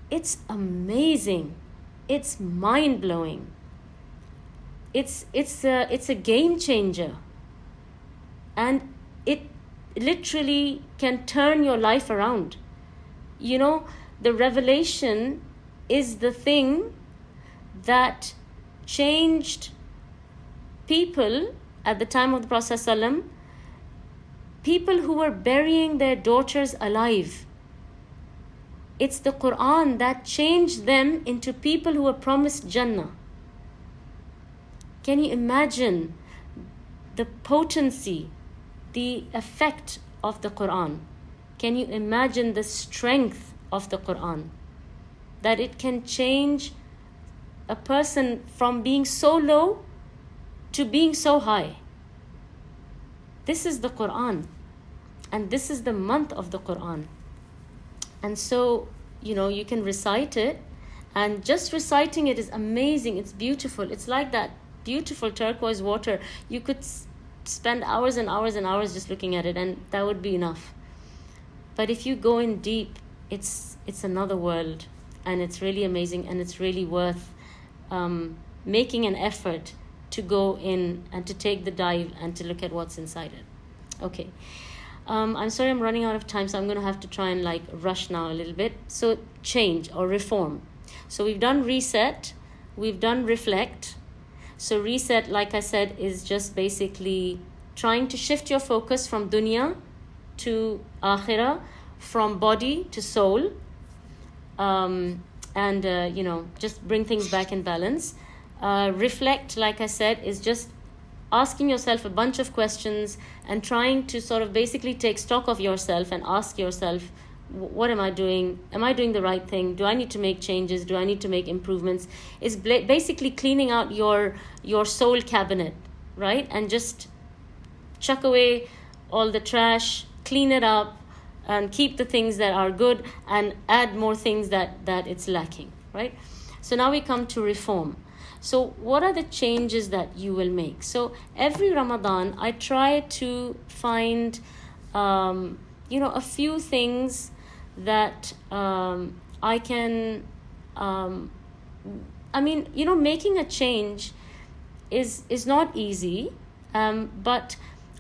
it's amazing. It's mind-blowing. It's a game changer. And literally can turn your life around. You know, the revelation is the thing that changed people at the time of the Prophet ﷺ, people who were burying their daughters alive. It's the Quran that changed them into people who were promised Jannah. Can you imagine the potency, the effect of the Quran? Can you imagine the strength of the Quran? That it can change a person from being so low to being so high. This is the Quran, and this is the month of the Quran. And so, you know, you can recite it, and just reciting it is amazing. It's beautiful. It's like that beautiful turquoise water. You could spend hours and hours and hours just looking at it, and that would be enough. But if you go in deep, it's another world, and it's really amazing, and it's really worth making an effort to go in and to take the dive and to look at what's inside it. Okay. I'm sorry I'm running out of time, so I'm going to have to try and rush now a little bit. So change or reform. So we've done reset, we've done reflect. So reset, like I said, is just basically trying to shift your focus from dunya to akhira, from body to soul, and just bring things back in balance. Reflect, like I said, is just asking yourself a bunch of questions and trying to sort of basically take stock of yourself and ask yourself, what am I doing? Am I doing the right thing? Do I need to make changes? Do I need to make improvements? It's basically cleaning out your soul cabinet, right? And just chuck away all the trash, clean it up, and keep the things that are good and add more things that it's lacking, right? So now we come to reform. So what are the changes that you will make? So every Ramadan, I try to find, a few things that I can, making a change is not easy, but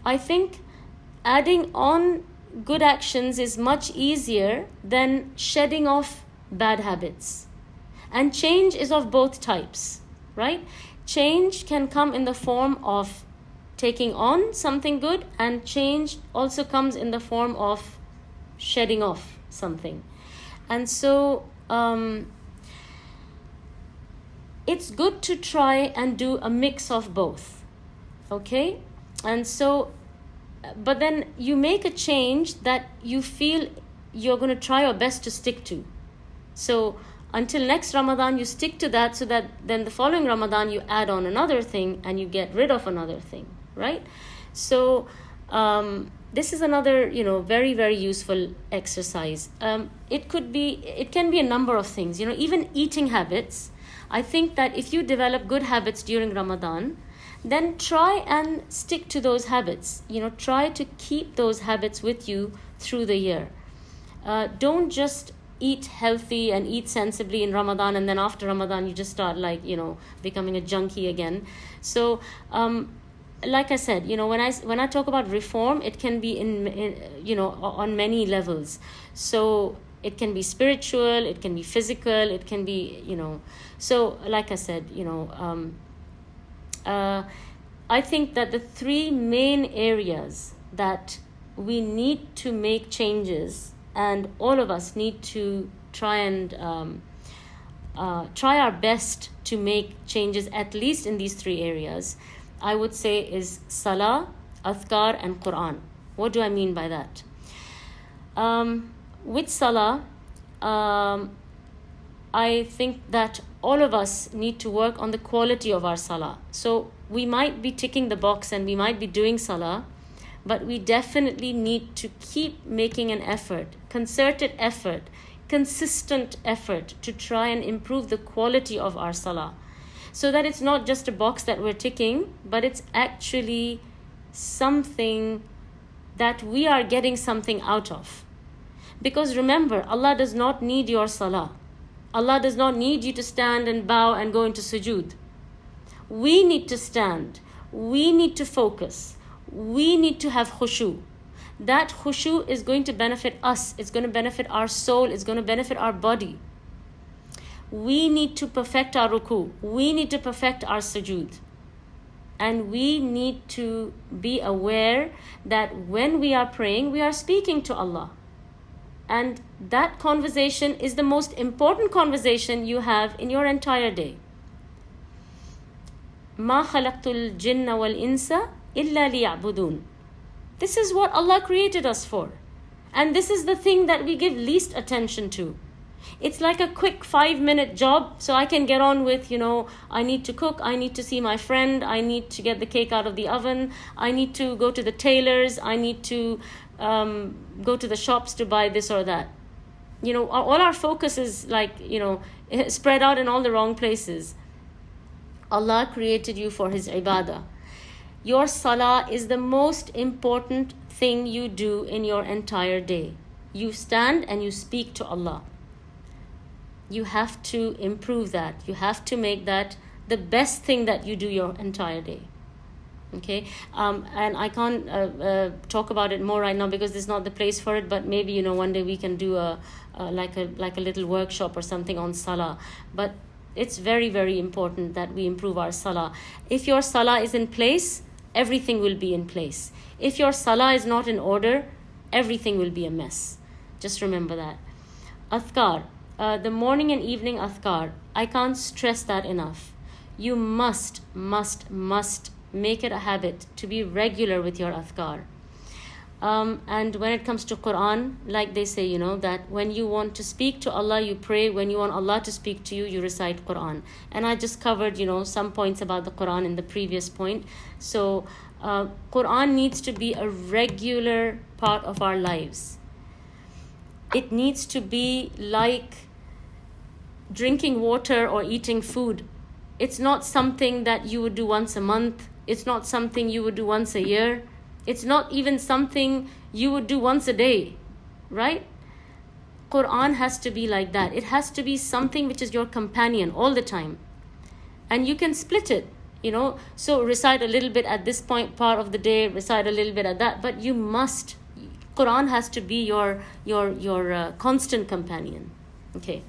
I think adding on good actions is much easier than shedding off bad habits. And change is of both types, right? Change can come in the form of taking on something good, and change also comes in the form of shedding off something. And so it's good to try and do a mix of both, okay? And so, but then you make a change that you feel you're going to try your best to stick to. So until next Ramadan, you stick to that, so that then the following Ramadan, you add on another thing and you get rid of another thing, right? So this is another, very, very useful exercise. It can be a number of things, even eating habits. I think that if you develop good habits during Ramadan, then try and stick to those habits. Try to keep those habits with you through the year. Don't just eat healthy and eat sensibly in Ramadan, and then after Ramadan you just start becoming a junkie again. So like I said, when I talk about reform, it can be in on many levels. So it can be spiritual, it can be physical, it can be so like I said, I think that the three main areas that we need to make changes, and all of us need to try and try our best to make changes, at least in these three areas, I would say, is Salah, Adhkar, and Quran. What do I mean by that? With Salah, I think that all of us need to work on the quality of our Salah. So we might be ticking the box and we might be doing Salah, but we definitely need to keep making an effort, concerted effort, consistent effort to try and improve the quality of our Salah, so that it's not just a box that we're ticking, but it's actually something that we are getting something out of. Because remember, Allah does not need your Salah. Allah does not need you to stand and bow and go into sujood. We need to stand. We need to focus. We need to have khushu. That khushu is going to benefit us. It's going to benefit our soul. It's going to benefit our body. We need to perfect our ruku. We need to perfect our sujood. And we need to be aware that when we are praying, we are speaking to Allah. And that conversation is the most important conversation you have in your entire day. مَا خَلَقْتُ الْجِنَّ وَالْإِنسَ إِلَّا لِيَعْبُدُونَ. This is what Allah created us for. And this is the thing that we give least attention to. It's like a quick 5-minute job, so I can get on with, I need to cook, I need to see my friend, I need to get the cake out of the oven, I need to go to the tailors, I need to go to the shops to buy this or that. All our focus is spread out in all the wrong places. Allah created you for His ibadah. Your salah is the most important thing you do in your entire day. You stand and you speak to Allah. You have to improve that. You have to make that the best thing that you do your entire day. Okay? And I can't talk about it more right now because this is not the place for it, but maybe, one day we can do a little workshop or something on salah. But it's very, very important that we improve our salah. If your salah is in place, everything will be in place. If your salah is not in order, everything will be a mess. Just remember that. Adhkar. The morning and evening adhkar, I can't stress that enough. You must make it a habit to be regular with your adhkar. And when it comes to Quran, like they say, that when you want to speak to Allah, you pray. When you want Allah to speak to you, you recite Quran. And I just covered, some points about the Quran in the previous point. So Quran needs to be a regular part of our lives. It needs to be like drinking water or eating food. It's not something that you would do once a month. It's not something you would do once a year. It's not even something you would do once a day, right? Quran has to be like that. It has to be something which is your companion all the time. And you can split it, So recite a little bit at this part of the day, recite a little bit at that. But you must. Quran has to be your constant companion. Okay.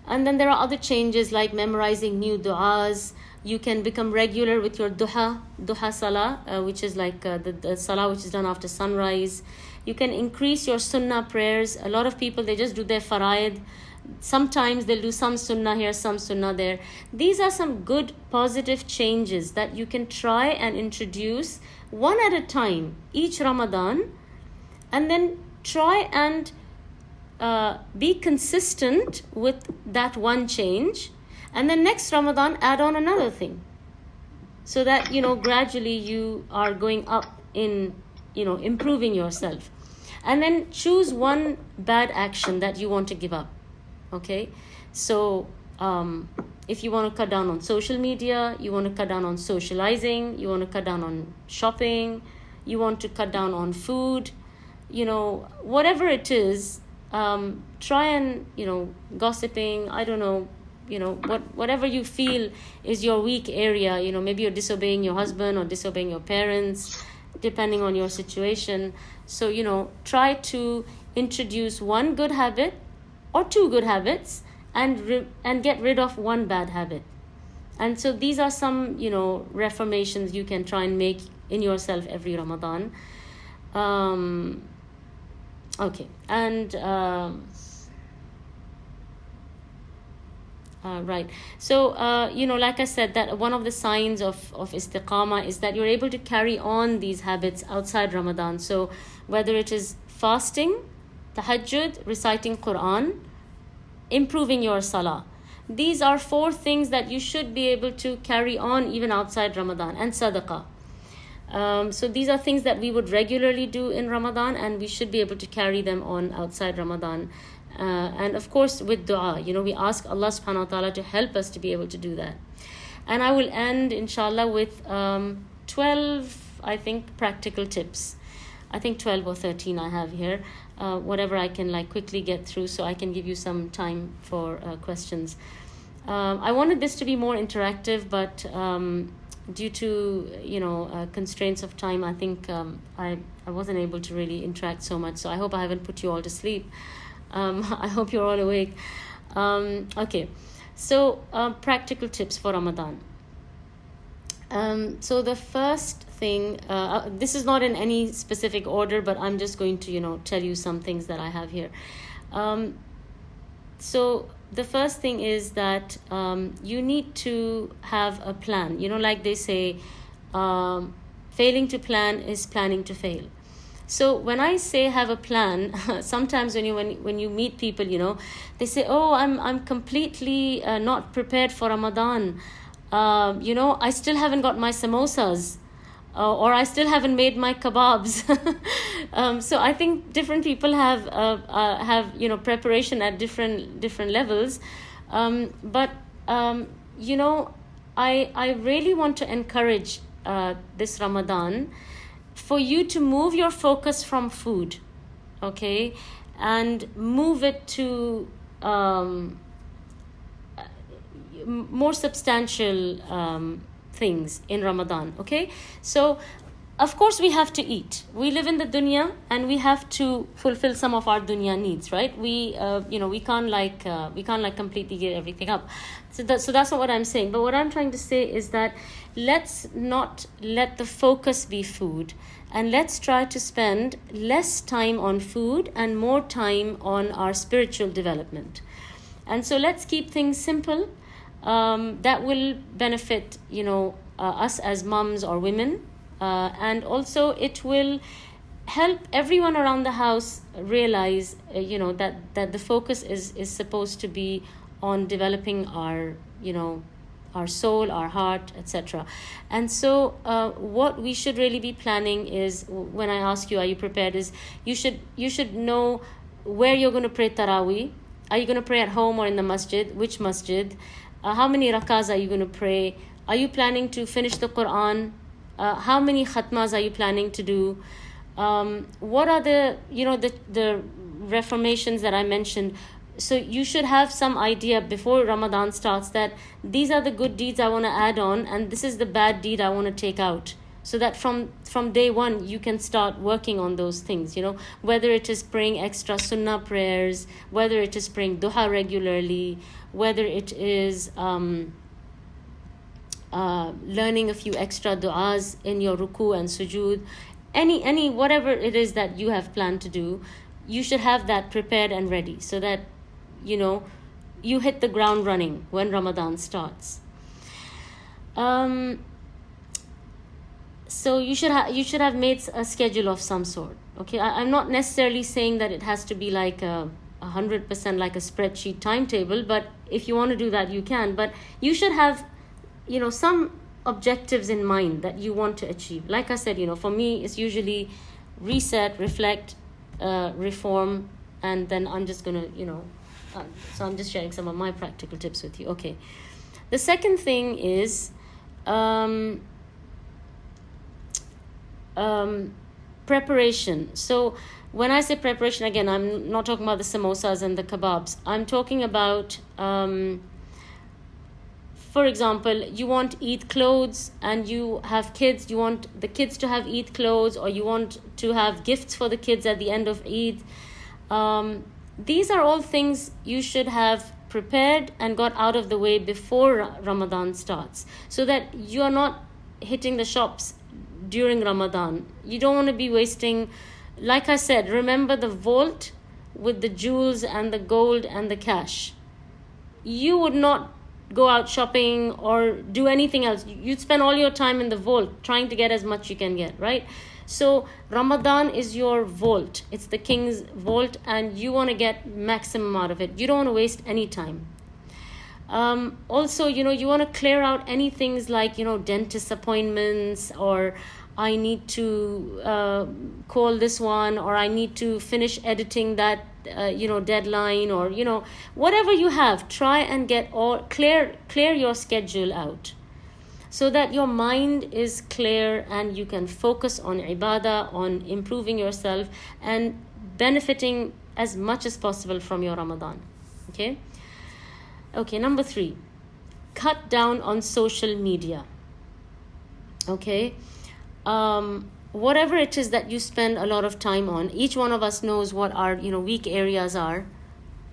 And then there are other changes like memorizing new du'as. You can become regular with your duha salah, which is like the salah which is done after sunrise. You can increase your sunnah prayers. A lot of people, they just do their faraid. Sometimes they'll do some sunnah here, some sunnah there. These are some good positive changes that you can try and introduce one at a time each Ramadan, and then try and be consistent with that one change, and then next Ramadan add on another thing, so that gradually you are going up in improving yourself. And then choose one bad action that you want to give up. Okay, so if you want to cut down on social media, you want to cut down on socializing, you want to cut down on shopping, you want to cut down on food, whatever it is, try and gossiping, I don't know, whatever you feel is your weak area. Maybe you're disobeying your husband or disobeying your parents, depending on your situation. So try to introduce one good habit or two good habits and get rid of one bad habit. And so these are some reformations you can try and make in yourself every Ramadan. Okay, and right. So, like I said, that one of the signs of istiqamah is that you're able to carry on these habits outside Ramadan. So, whether it is fasting, tahajjud, reciting Quran, improving your salah. These are 4 things that you should be able to carry on even outside Ramadan, and sadaqah. So these are things that we would regularly do in Ramadan, and we should be able to carry them on outside Ramadan. And of course with dua, we ask Allah subhanahu wa ta'ala to help us to be able to do that. And I will end inshallah with 12, I think, practical tips. I think 12 or 13 I have here, whatever I can quickly get through, so I can give you some time for questions. I wanted this to be more interactive, but due to constraints of time, I think I wasn't able to really interact so much. So I hope I haven't put you all to sleep. I hope you're all awake. Okay, so practical tips for Ramadan. So the first thing, this is not in any specific order, but I'm just going to tell you some things that I have here. So the first thing is that you need to have a plan. Like they say, failing to plan is planning to fail. So when I say have a plan, sometimes when you meet people, they say, oh, I'm completely not prepared for Ramadan. I still haven't got my samosas, or I still haven't made my kebabs. So I think different people have preparation at different levels. But I really want to encourage this Ramadan for you to move your focus from food, okay, and move it to more substantial things in Ramadan, okay? So of course we have to eat. We live in the dunya and we have to fulfill some of our dunya needs, right? We can't completely give everything up. So that's not what I'm saying. But what I'm trying to say is that let's not let the focus be food, and let's try to spend less time on food and more time on our spiritual development. And so let's keep things simple. That will benefit us as mums or women, and also it will help everyone around the house realize that the focus is supposed to be on developing our soul, our heart, etc. And so what we should really be planning is, when I ask you, are you prepared, is you should know where you're going to pray Taraweeh. Are you going to pray at home or in the masjid? Which masjid? How many rakahs are you going to pray? Are you planning to finish the Quran? How many khatmas are you planning to do? What are the reformations that I mentioned? So you should have some idea before Ramadan starts that these are the good deeds I want to add on, and this is the bad deed I want to take out. So that from day one, you can start working on those things, whether it is praying extra sunnah prayers, whether it is praying duha regularly, whether it is learning a few extra du'as in your ruku and sujood, any whatever it is that you have planned to do, you should have that prepared and ready so that you hit the ground running when Ramadan starts. So you should have made a schedule of some sort. Okay, I'm not necessarily saying that it has to be like 100% like a spreadsheet timetable, but if you want to do that, you can. But you should have some objectives in mind that you want to achieve. Like I said, for me, it's usually reset, reflect, reform, and then I'm just gonna so I'm just sharing some of my practical tips with you. Okay, the second thing is preparation. So when I say preparation, again, I'm not talking about the samosas and the kebabs. I'm talking about, for example, you want Eid clothes and you have kids. You want the kids to have Eid clothes, or you want to have gifts for the kids at the end of Eid. These are all things you should have prepared and got out of the way before Ramadan starts, so that you are not hitting the shops during Ramadan. You don't want to be wasting, like I said, remember the vault with the jewels and the gold and the cash. You would not go out shopping or do anything else. You'd spend all your time in the vault trying to get as much you can get, right? So Ramadan is your vault. It's the king's vault, and you want to get maximum out of it. You don't want to waste any time. Also, you want to clear out any things like, dentist appointments, or I need to call this one, or I need to finish editing that, deadline, or, whatever you have. Try and get all clear your schedule out, so that your mind is clear and you can focus on ibadah, on improving yourself and benefiting as much as possible from your Ramadan. Okay, number 3, cut down on social media. Okay. Whatever it is that you spend a lot of time on, each one of us knows what our weak areas are.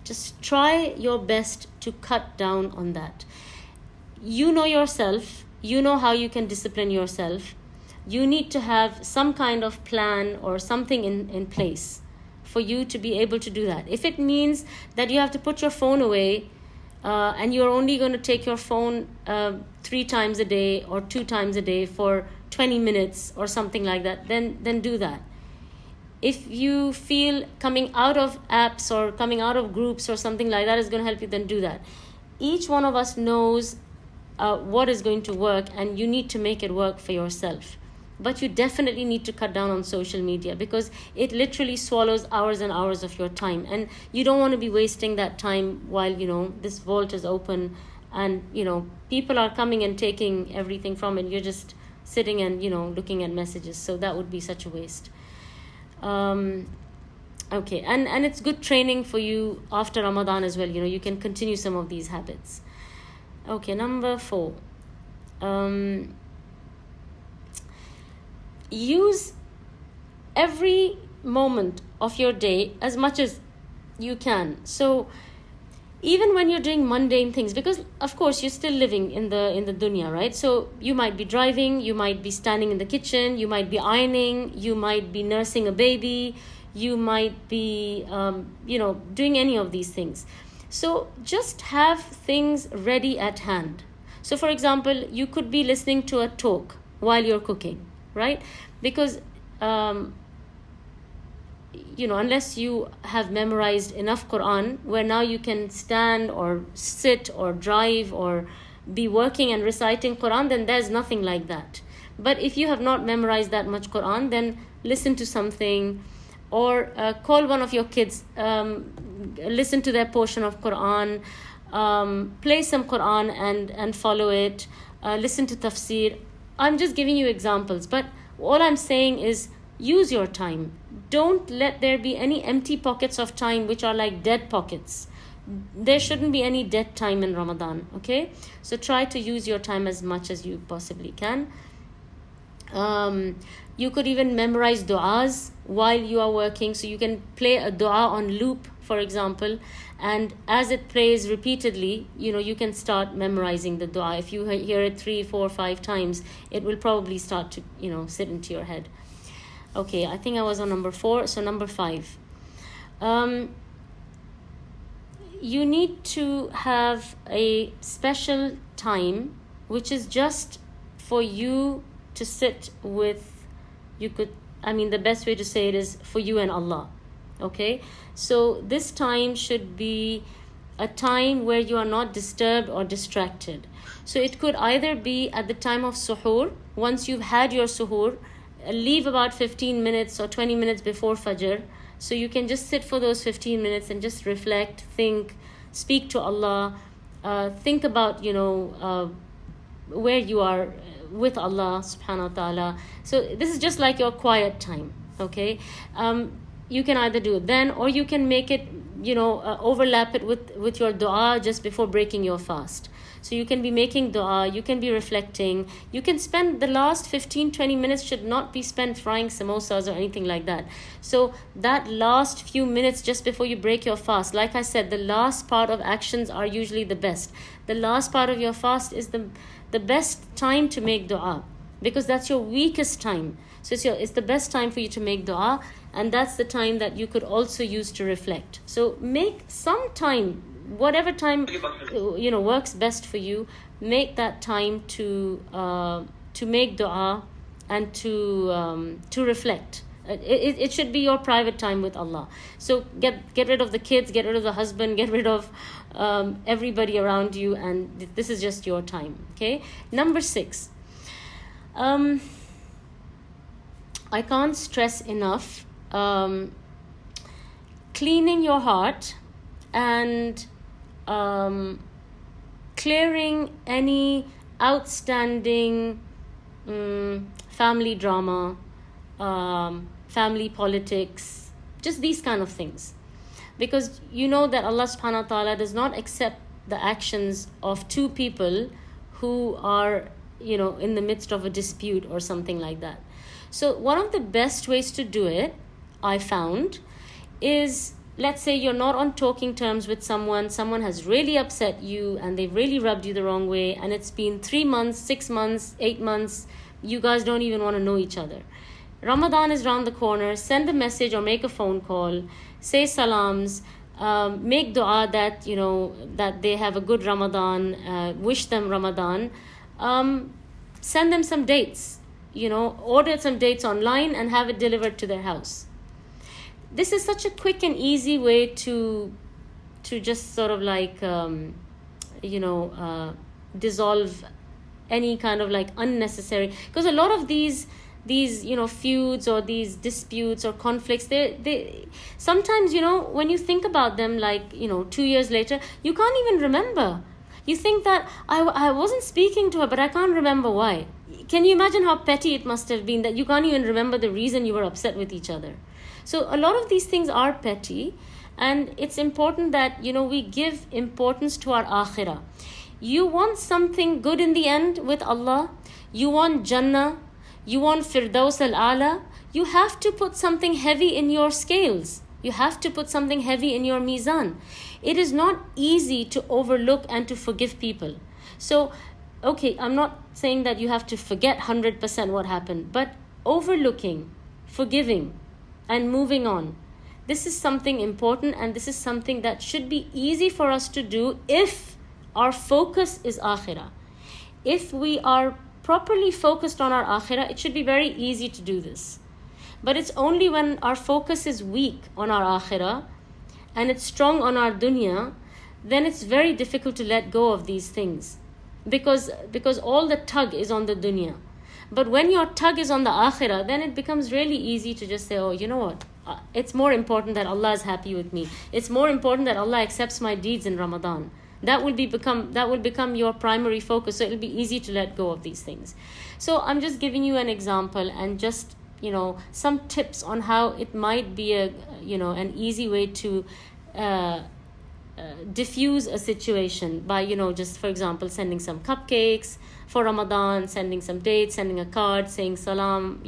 Just try your best to cut down on that. You know yourself. You know how you can discipline yourself. You need to have some kind of plan or something in place for you to be able to do that. If it means that you have to put your phone away and you're only going to take your phone 3 times a day or 2 times a day for 20 minutes or something like that, then do that. If you feel coming out of apps or coming out of groups or something like that is going to help you, then do that. Each one of us knows what is going to work, and you need to make it work for yourself. But you definitely need to cut down on social media, because it literally swallows hours and hours of your time, and you don't want to be wasting that time while this vault is open and people are coming and taking everything from it. You're just sitting and looking at messages, so that would be such a waste. Okay, and it's good training for you after Ramadan as well. You can continue some of these habits. Okay, number 4. Use every moment of your day as much as you can. So even when you're doing mundane things, because of course you're still living in the dunya, right? So you might be driving, you might be standing in the kitchen, you might be ironing, you might be nursing a baby, you might be doing any of these things. So just have things ready at hand. So for example, you could be listening to a talk while you're cooking, right? Because unless you have memorized enough Quran where now you can stand or sit or drive or be working and reciting Quran, then there's nothing like that. But if you have not memorized that much Quran, then listen to something, or call one of your kids, listen to their portion of Quran, play some Quran and follow it, listen to tafsir. I'm just giving you examples, but all I'm saying is use your time. Don't let there be any empty pockets of time which are like dead pockets. There shouldn't be any dead time in Ramadan, okay? So try to use your time as much as you possibly can. You could even memorize du'as while you are working. So you can play a du'a on loop, for example, and as it plays repeatedly, you can start memorizing the du'a. If you hear it 3, 4, 5 times, it will probably start to sit into your head. Okay, I think I was on number 4. So number 5, you need to have a special time which is just for you to sit with. The best way to say it is for you and Allah. Okay, so this time should be a time where you are not disturbed or distracted. So it could either be at the time of suhoor. Once you've had your suhoor, leave about 15 minutes or 20 minutes before Fajr. So you can just sit for those 15 minutes and just reflect, think, speak to Allah, think about, where you are with Allah subhanahu wa ta'ala. So this is just like your quiet time, okay? You can either do it then, or you can make it, overlap it with your dua just before breaking your fast. So you can be making dua, you can be reflecting, you can spend the last 15-20 minutes should not be spent frying samosas or anything like that. So that last few minutes just before you break your fast, like I said, the last part of actions are usually the best. The last part of your fast is the best time to make dua, because that's your weakest time. So it's the best time for you to make dua, and that's the time that you could also use to reflect. So make some time, whatever time works best for you. Make that time to make dua and to reflect. It should be your private time with Allah. So get rid of the kids, get rid of the husband, get rid of everybody around you, and this is just your time. Okay. Number 6. I can't stress enough cleaning your heart and clearing any outstanding family drama, family politics, just these kind of things. Because that Allah subhanahu wa ta'ala does not accept the actions of 2 people who are in the midst of a dispute or something like that. So one of the best ways to do it, I found, is, let's say you're not on talking terms with someone has really upset you and they've really rubbed you the wrong way, and it's been 3 months, 6 months, 8 months, you guys don't even want to know each other. Ramadan is around the corner. Send a message or make a phone call, say salams, make dua that that they have a good Ramadan, wish them Ramadan, send them some dates, order some dates online and have it delivered to their house. This is such a quick and easy way to just sort of like dissolve any kind of like unnecessary, because a lot of these feuds or these disputes or conflicts, they sometimes, when you think about them, like 2 years later, you can't even remember. You think that I wasn't speaking to her, but I can't remember why. Can you imagine how petty it must have been that you can't even remember the reason you were upset with each other? So a lot of these things are petty, and it's important that we give importance to our akhirah. You want something good in the end with Allah, you want Jannah, you want Firdaus al-A'la, you have to put something heavy in your scales. You have to put something heavy in your mizan. It is not easy to overlook and to forgive people. So, okay, I'm not saying that you have to forget 100% what happened, but overlooking, forgiving, and moving on. This is something important, and this is something that should be easy for us to do if our focus is akhirah. If we are properly focused on our akhirah, it should be very easy to do this. But it's only when our focus is weak on our akhirah and it's strong on our dunya, then it's very difficult to let go of these things, because all the tug is on the dunya. But when your tug is on the akhirah, then it becomes really easy to just say, oh, you know what? It's more important that Allah is happy with me. It's more important that Allah accepts my deeds in Ramadan. That will become your primary focus. So it'll be easy to let go of these things. So I'm just giving you an example and just some tips on how it might be an easy way to diffuse a situation by just, for example, sending some cupcakes for Ramadan, sending some dates, sending a card, saying salam,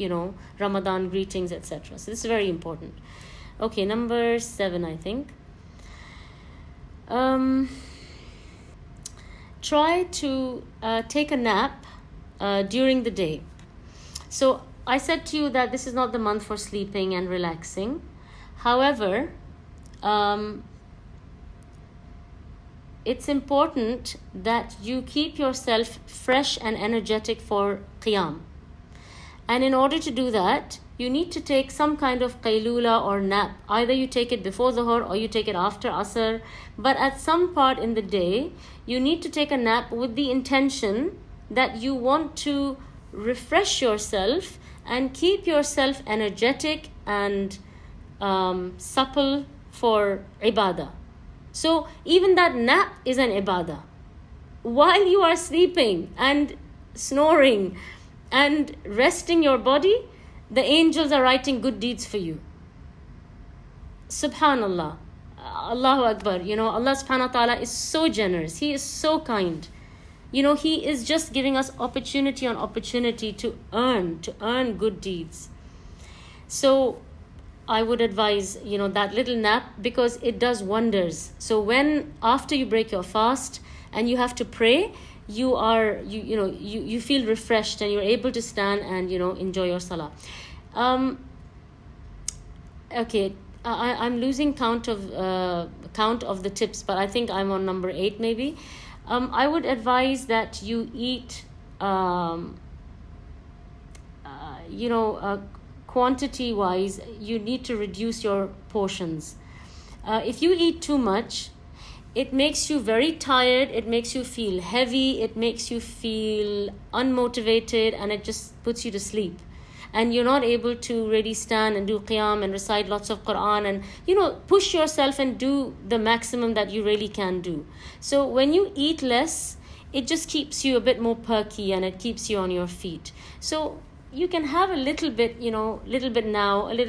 Ramadan greetings, etc. So this is very important. Okay, number 7, I think. Try to take a nap during the day. So I said to you that this is not the month for sleeping and relaxing. However, it's important that you keep yourself fresh and energetic for qiyam. And in order to do that, you need to take some kind of qaylula or nap. Either you take it before Zuhr or you take it after Asr. But at some part in the day, you need to take a nap with the intention that you want to refresh yourself and keep yourself energetic and supple for ibadah. So even that nap is an ibadah. While you are sleeping and snoring and resting your body, the angels are writing good deeds for you. Subhanallah. Allahu Akbar. Allah subhanahu wa ta'ala is so generous. He is so kind. He is just giving us opportunity on opportunity to earn good deeds. So I would advise, that little nap, because it does wonders. So after you break your fast and you have to pray, you feel refreshed and you're able to stand and enjoy your salah. Okay, I'm losing count of the tips, but I think I'm on number 8 maybe. I would advise that you eat quantity wise, you need to reduce your portions. If you eat too much, it makes you very tired, it makes you feel heavy, it makes you feel unmotivated, and it just puts you to sleep. And you're not able to really stand and do qiyam and recite lots of Quran and, push yourself and do the maximum that you really can do. So when you eat less, it just keeps you a bit more perky and it keeps you on your feet. So you can have a little bit now, a little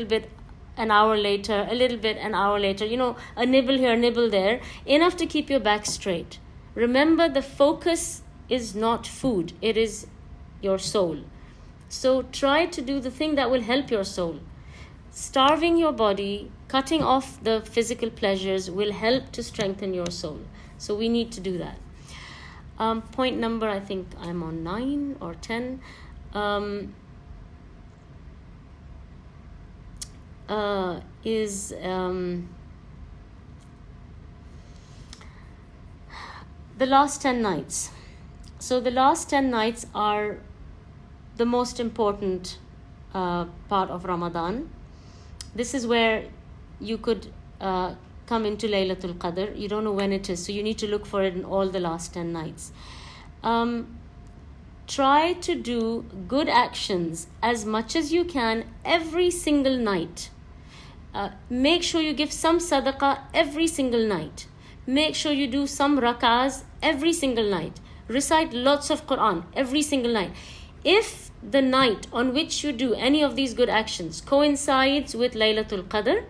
bit an hour later, a little bit an hour later, a nibble here, nibble there, enough to keep your back straight. Remember, the focus is not food. It is your soul. So try to do the thing that will help your soul. Starving your body, cutting off the physical pleasures will help to strengthen your soul. So we need to do that. Point number, I think I'm on 9 or 10. Is the last 10 nights. So the last 10 nights are the most important part of Ramadan. This is where you could come into Laylatul Qadr. You don't know when it is, so you need to look for it in all the last 10 nights. Try to do good actions as much as you can every single night. Make sure you give some sadaqah every single night. Make sure you do some rak'ahs every single night. Recite lots of Quran every single night. If the night on which you do any of these good actions coincides with Laylatul Qadr,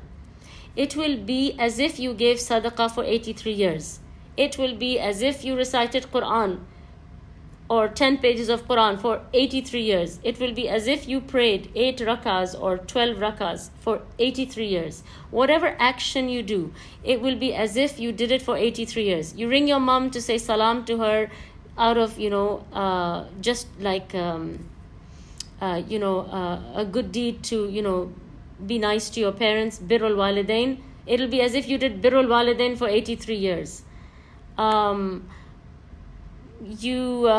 it will be as if you gave sadaqah for 83 years. It will be as if you recited Quran or 10 pages of Quran for 83 years. It will be as if you prayed 8 rakahs or 12 rakahs for 83 years. Whatever action you do, it will be as if you did it for 83 years. You ring your mom to say salam to her out of, just like, a good deed to, be nice to your parents, birrul walidain. It'll be as if you did birrul walidain for 83 years. You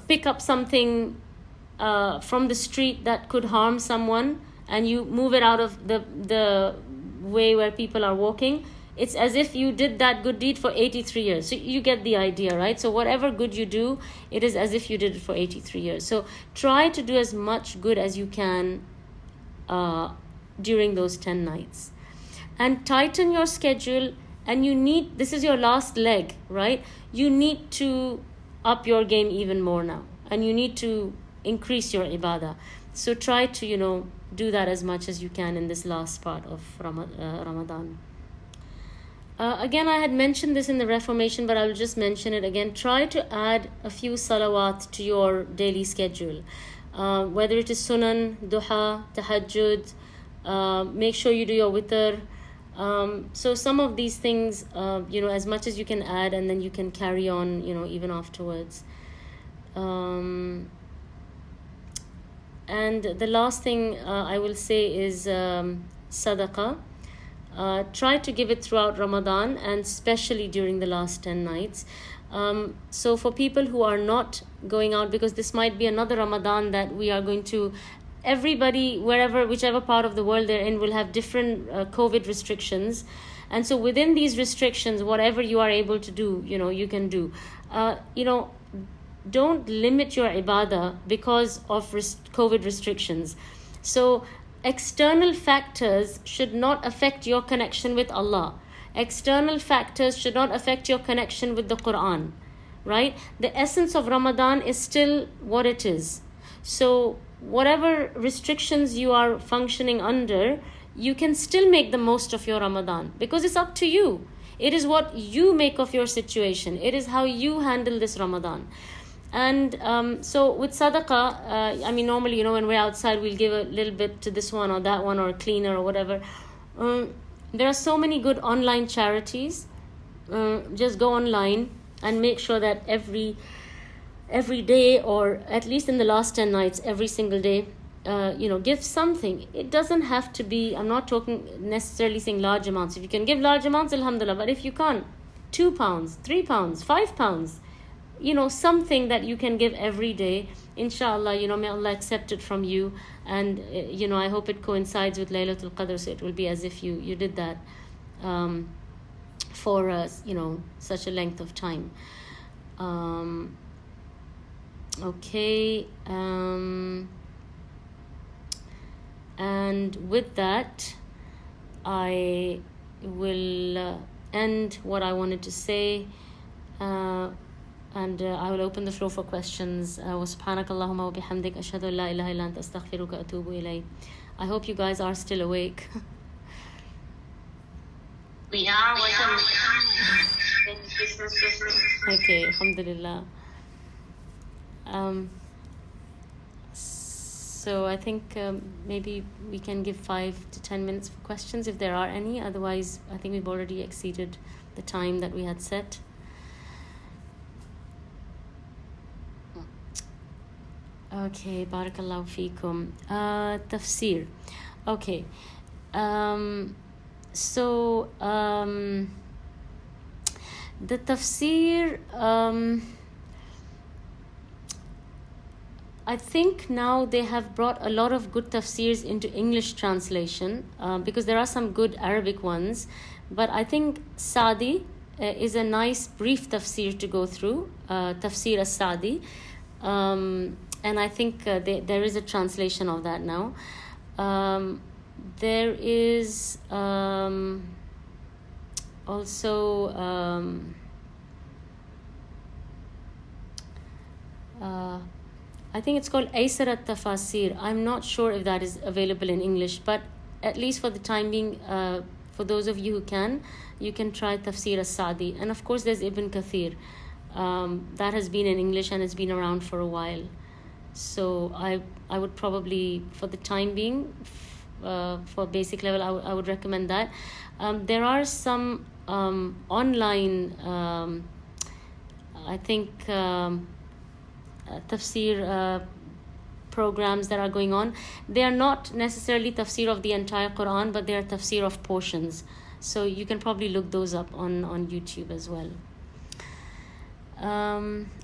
pick up something from the street that could harm someone and you move it out of the way where people are walking. It's as if you did that good deed for 83 years. So you get the idea, right? So whatever good you do, it is as if you did it for 83 years. So try to do as much good as you can during those 10 nights. And tighten your schedule. And this is your last leg, right? You need to up your game even more now. And you need to increase your ibadah. So try to, do that as much as you can in this last part of Ramadan. Again, I had mentioned this in the Reformation, but I'll just mention it again. Try to add a few salawat to your daily schedule. Whether it is sunan, duha, tahajjud, make sure you do your witr. So some of these things, as much as you can add, and then you can carry on, even afterwards. And the last thing I will say is sadaqah. Try to give it throughout Ramadan and especially during the last 10 nights. So for people who are not going out, because this might be another Ramadan that we are going to, everybody, whichever part of the world they're in, will have different COVID restrictions. And so within these restrictions, whatever you are able to do, you can do. Don't limit your ibadah because of COVID restrictions. So external factors should not affect your connection with Allah. External factors should not affect your connection with the Quran, right? The essence of Ramadan is still what it is. So whatever restrictions you are functioning under, you can still make the most of your Ramadan because it's up to you. It is what you make of your situation. It is how you handle this Ramadan. And so with sadaqah, normally, when we're outside, we'll give a little bit to this one or that one or a cleaner or whatever. There are so many good online charities. Just go online and make sure that every day, or at least in the last 10 nights, every single day, give something. It doesn't have to be, I'm not talking necessarily saying large amounts. If you can give large amounts, alhamdulillah. But if you can't, £2, £3, £5, something that you can give every day, inshallah, may Allah accept it from you. And, I hope it coincides with Laylatul Qadr, so it will be as if you did that for, such a length of time. Okay. And with that, I will end what I wanted to say. And I will open the floor for questions. وَسُبْحَانَكَ اللَّهُمَّ وَبِحَمْدِكَ أَشْهَدُ أَن لَا إِلَهَ إِلَّا أَنْتَ أَسْتَغْفِرُكَ وَأَتُوبُ إِلَيْكَ. I hope you guys are still awake. We are. Welcome. So I think maybe we can give 5 to 10 minutes for questions if there are any. Otherwise, I think we've already exceeded the time that we had set. Okay, barakallahu feekum. Tafsir. Okay. The tafsir, I think now they have brought a lot of good tafsirs into English translation, because there are some good Arabic ones. But I think Sa'di is a nice brief tafsir to go through, Tafsir as-Sa'di. And I think there is a translation of that now. There is also I think it's called Aysar at-Tafasir. I'm not sure if that is available in English, but at least for the time being, for those of you who can, you can try Tafsir as-Sa'di. And of course there's Ibn Kathir. That has been in English and it's been around for a while. So I would probably, for the time being, for basic level, I would recommend that. There are some online, I think, tafsir programs that are going on. They are not necessarily tafsir of the entire Quran, but they are tafsir of portions. So you can probably look those up on YouTube as well.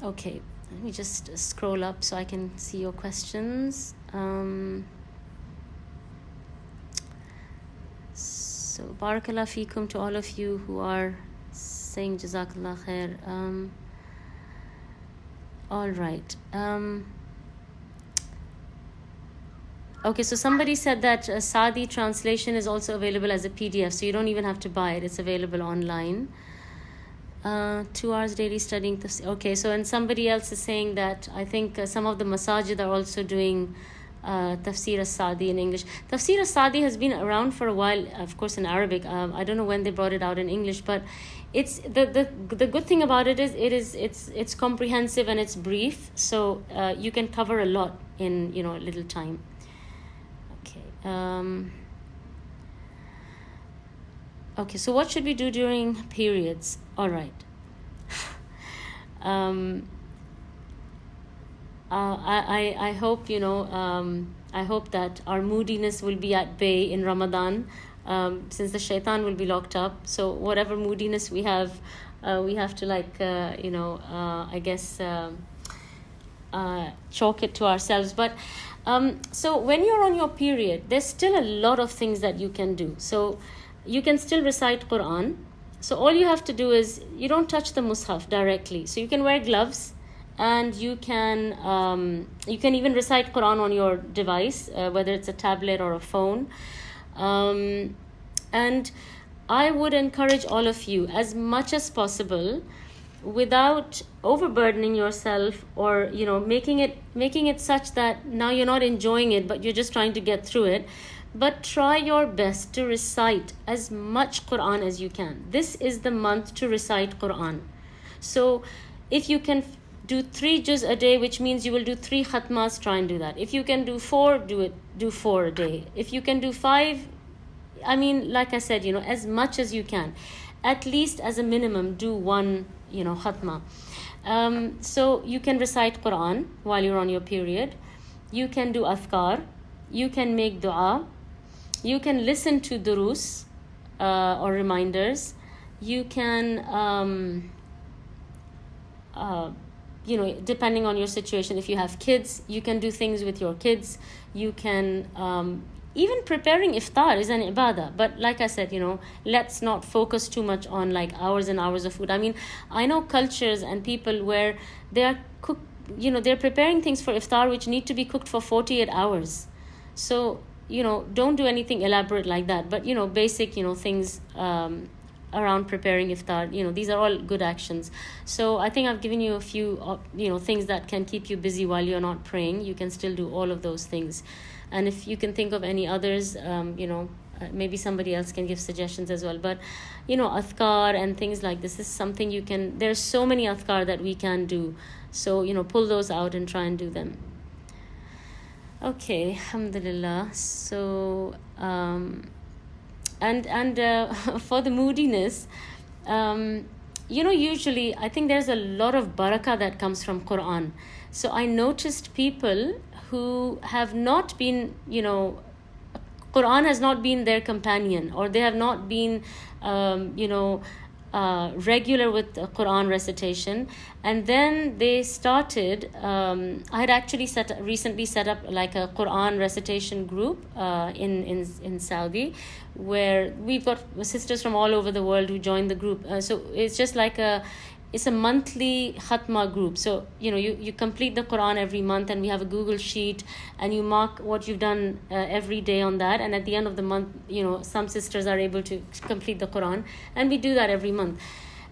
Okay, let me just scroll up so I can see your questions. So barakallah feekum to all of you who are saying Jazakallahu Khair. All right. Okay, so somebody said that Sa'di translation is also available as a PDF, so you don't even have to buy it. It's available online. 2 hours daily studying tafsir. Okay, so and somebody else is saying that I think some of the masajid are also doing Tafsir as-Sa'di in English. Tafsir as-Sa'di has been around for a while, of course, in Arabic. I don't know when they brought it out in English, but it's the good thing about it is it's comprehensive and it's brief, so you can cover a lot in a little time. Okay. Okay, so what should we do during periods? All right. I hope I hope that our moodiness will be at bay in Ramadan, since the shaitan will be locked up. So whatever moodiness we have to I guess chalk it to ourselves. But so when you're on your period, there's still a lot of things that you can do. So you can still recite Quran. So all you have to do is you don't touch the mushaf directly. So you can wear gloves, and you can even recite Quran on your device, whether it's a tablet or a phone. And I would encourage all of you, as much as possible, without overburdening yourself or making it such that now you're not enjoying it, but you're just trying to get through it. But try your best to recite as much Quran as you can. This is the month to recite Quran. So if you can do 3 juz a day, which means you will do 3 khatmas, try and do that. If you can do 4, do 4 a day. If you can do 5, like I said, as much as you can. At least as a minimum, do 1, khatma. So you can recite Quran while you're on your period. You can do adhkar. You can make dua. You can listen to durus or reminders. You can, depending on your situation, if you have kids, you can do things with your kids. You can, even preparing iftar is an ibadah. But like I said, let's not focus too much on like hours and hours of food. I know cultures and people where they are they're preparing things for iftar which need to be cooked for 48 hours. So, don't do anything elaborate like that. But, basic, things around preparing iftar, these are all good actions. So I think I've given you a few, things that can keep you busy while you're not praying. You can still do all of those things. And if you can think of any others, maybe somebody else can give suggestions as well. But, adhkar and things like this is something there's so many adhkar that we can do. So, pull those out and try and do them. Okay, alhamdulillah. So, for the moodiness, usually I think there's a lot of barakah that comes from Quran. So I noticed people who have not been, Quran has not been their companion, or they have not been, regular with Quran recitation, and then they started. I had actually recently set up like a Quran recitation group in Saudi, where we've got sisters from all over the world who join the group. So it's just like it's a monthly khatma group. So you complete the Quran every month, and we have a Google sheet, and you mark what you've done every day on that, and at the end of the month, some sisters are able to complete the Quran, and we do that every month.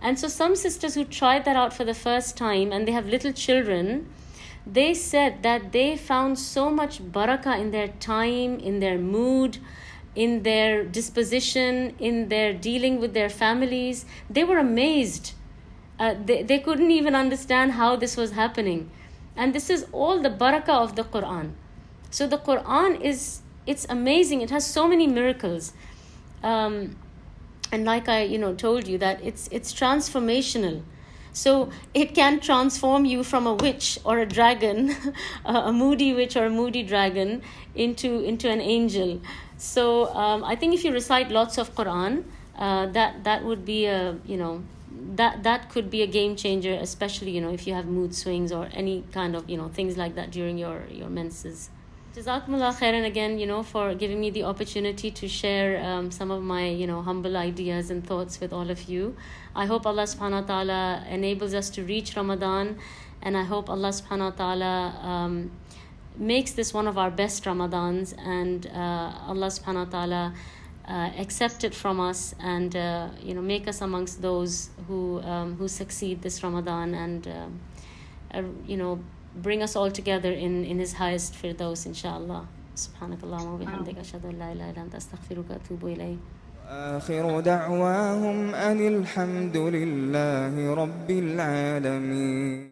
And so some sisters who tried that out for the first time, and they have little children, they said that they found so much barakah in their time, in their mood, in their disposition, in their dealing with their families. They were amazed. They couldn't even understand how this was happening. And this is all the barakah of the Quran. So the Quran it's amazing. It has so many miracles. And like I told you, that it's transformational. So it can transform you from a witch or a dragon, a moody witch or a moody dragon, into an angel. So I think if you recite lots of Quran, that would be that could be a game changer, especially if you have mood swings or any kind of things like that during your menses. Jazakallahu Khairan again, for giving me the opportunity to share some of my, humble ideas and thoughts with all of you. I hope Allah subhanahu wa ta'ala enables us to reach Ramadan, and I hope Allah subhanahu wa ta'ala makes this one of our best Ramadans, and Allah subhanahu wa ta'ala accept it from us, and make us amongst those who succeed this Ramadan, and bring us all together in his highest firdaus, inshallah. Subhanakallahumma wa bihamdika ashhadu an la ilaha illa anta astaghfiruka wa atubu ilayk. آخر دعواهم أن الحمد لله رب العالمين.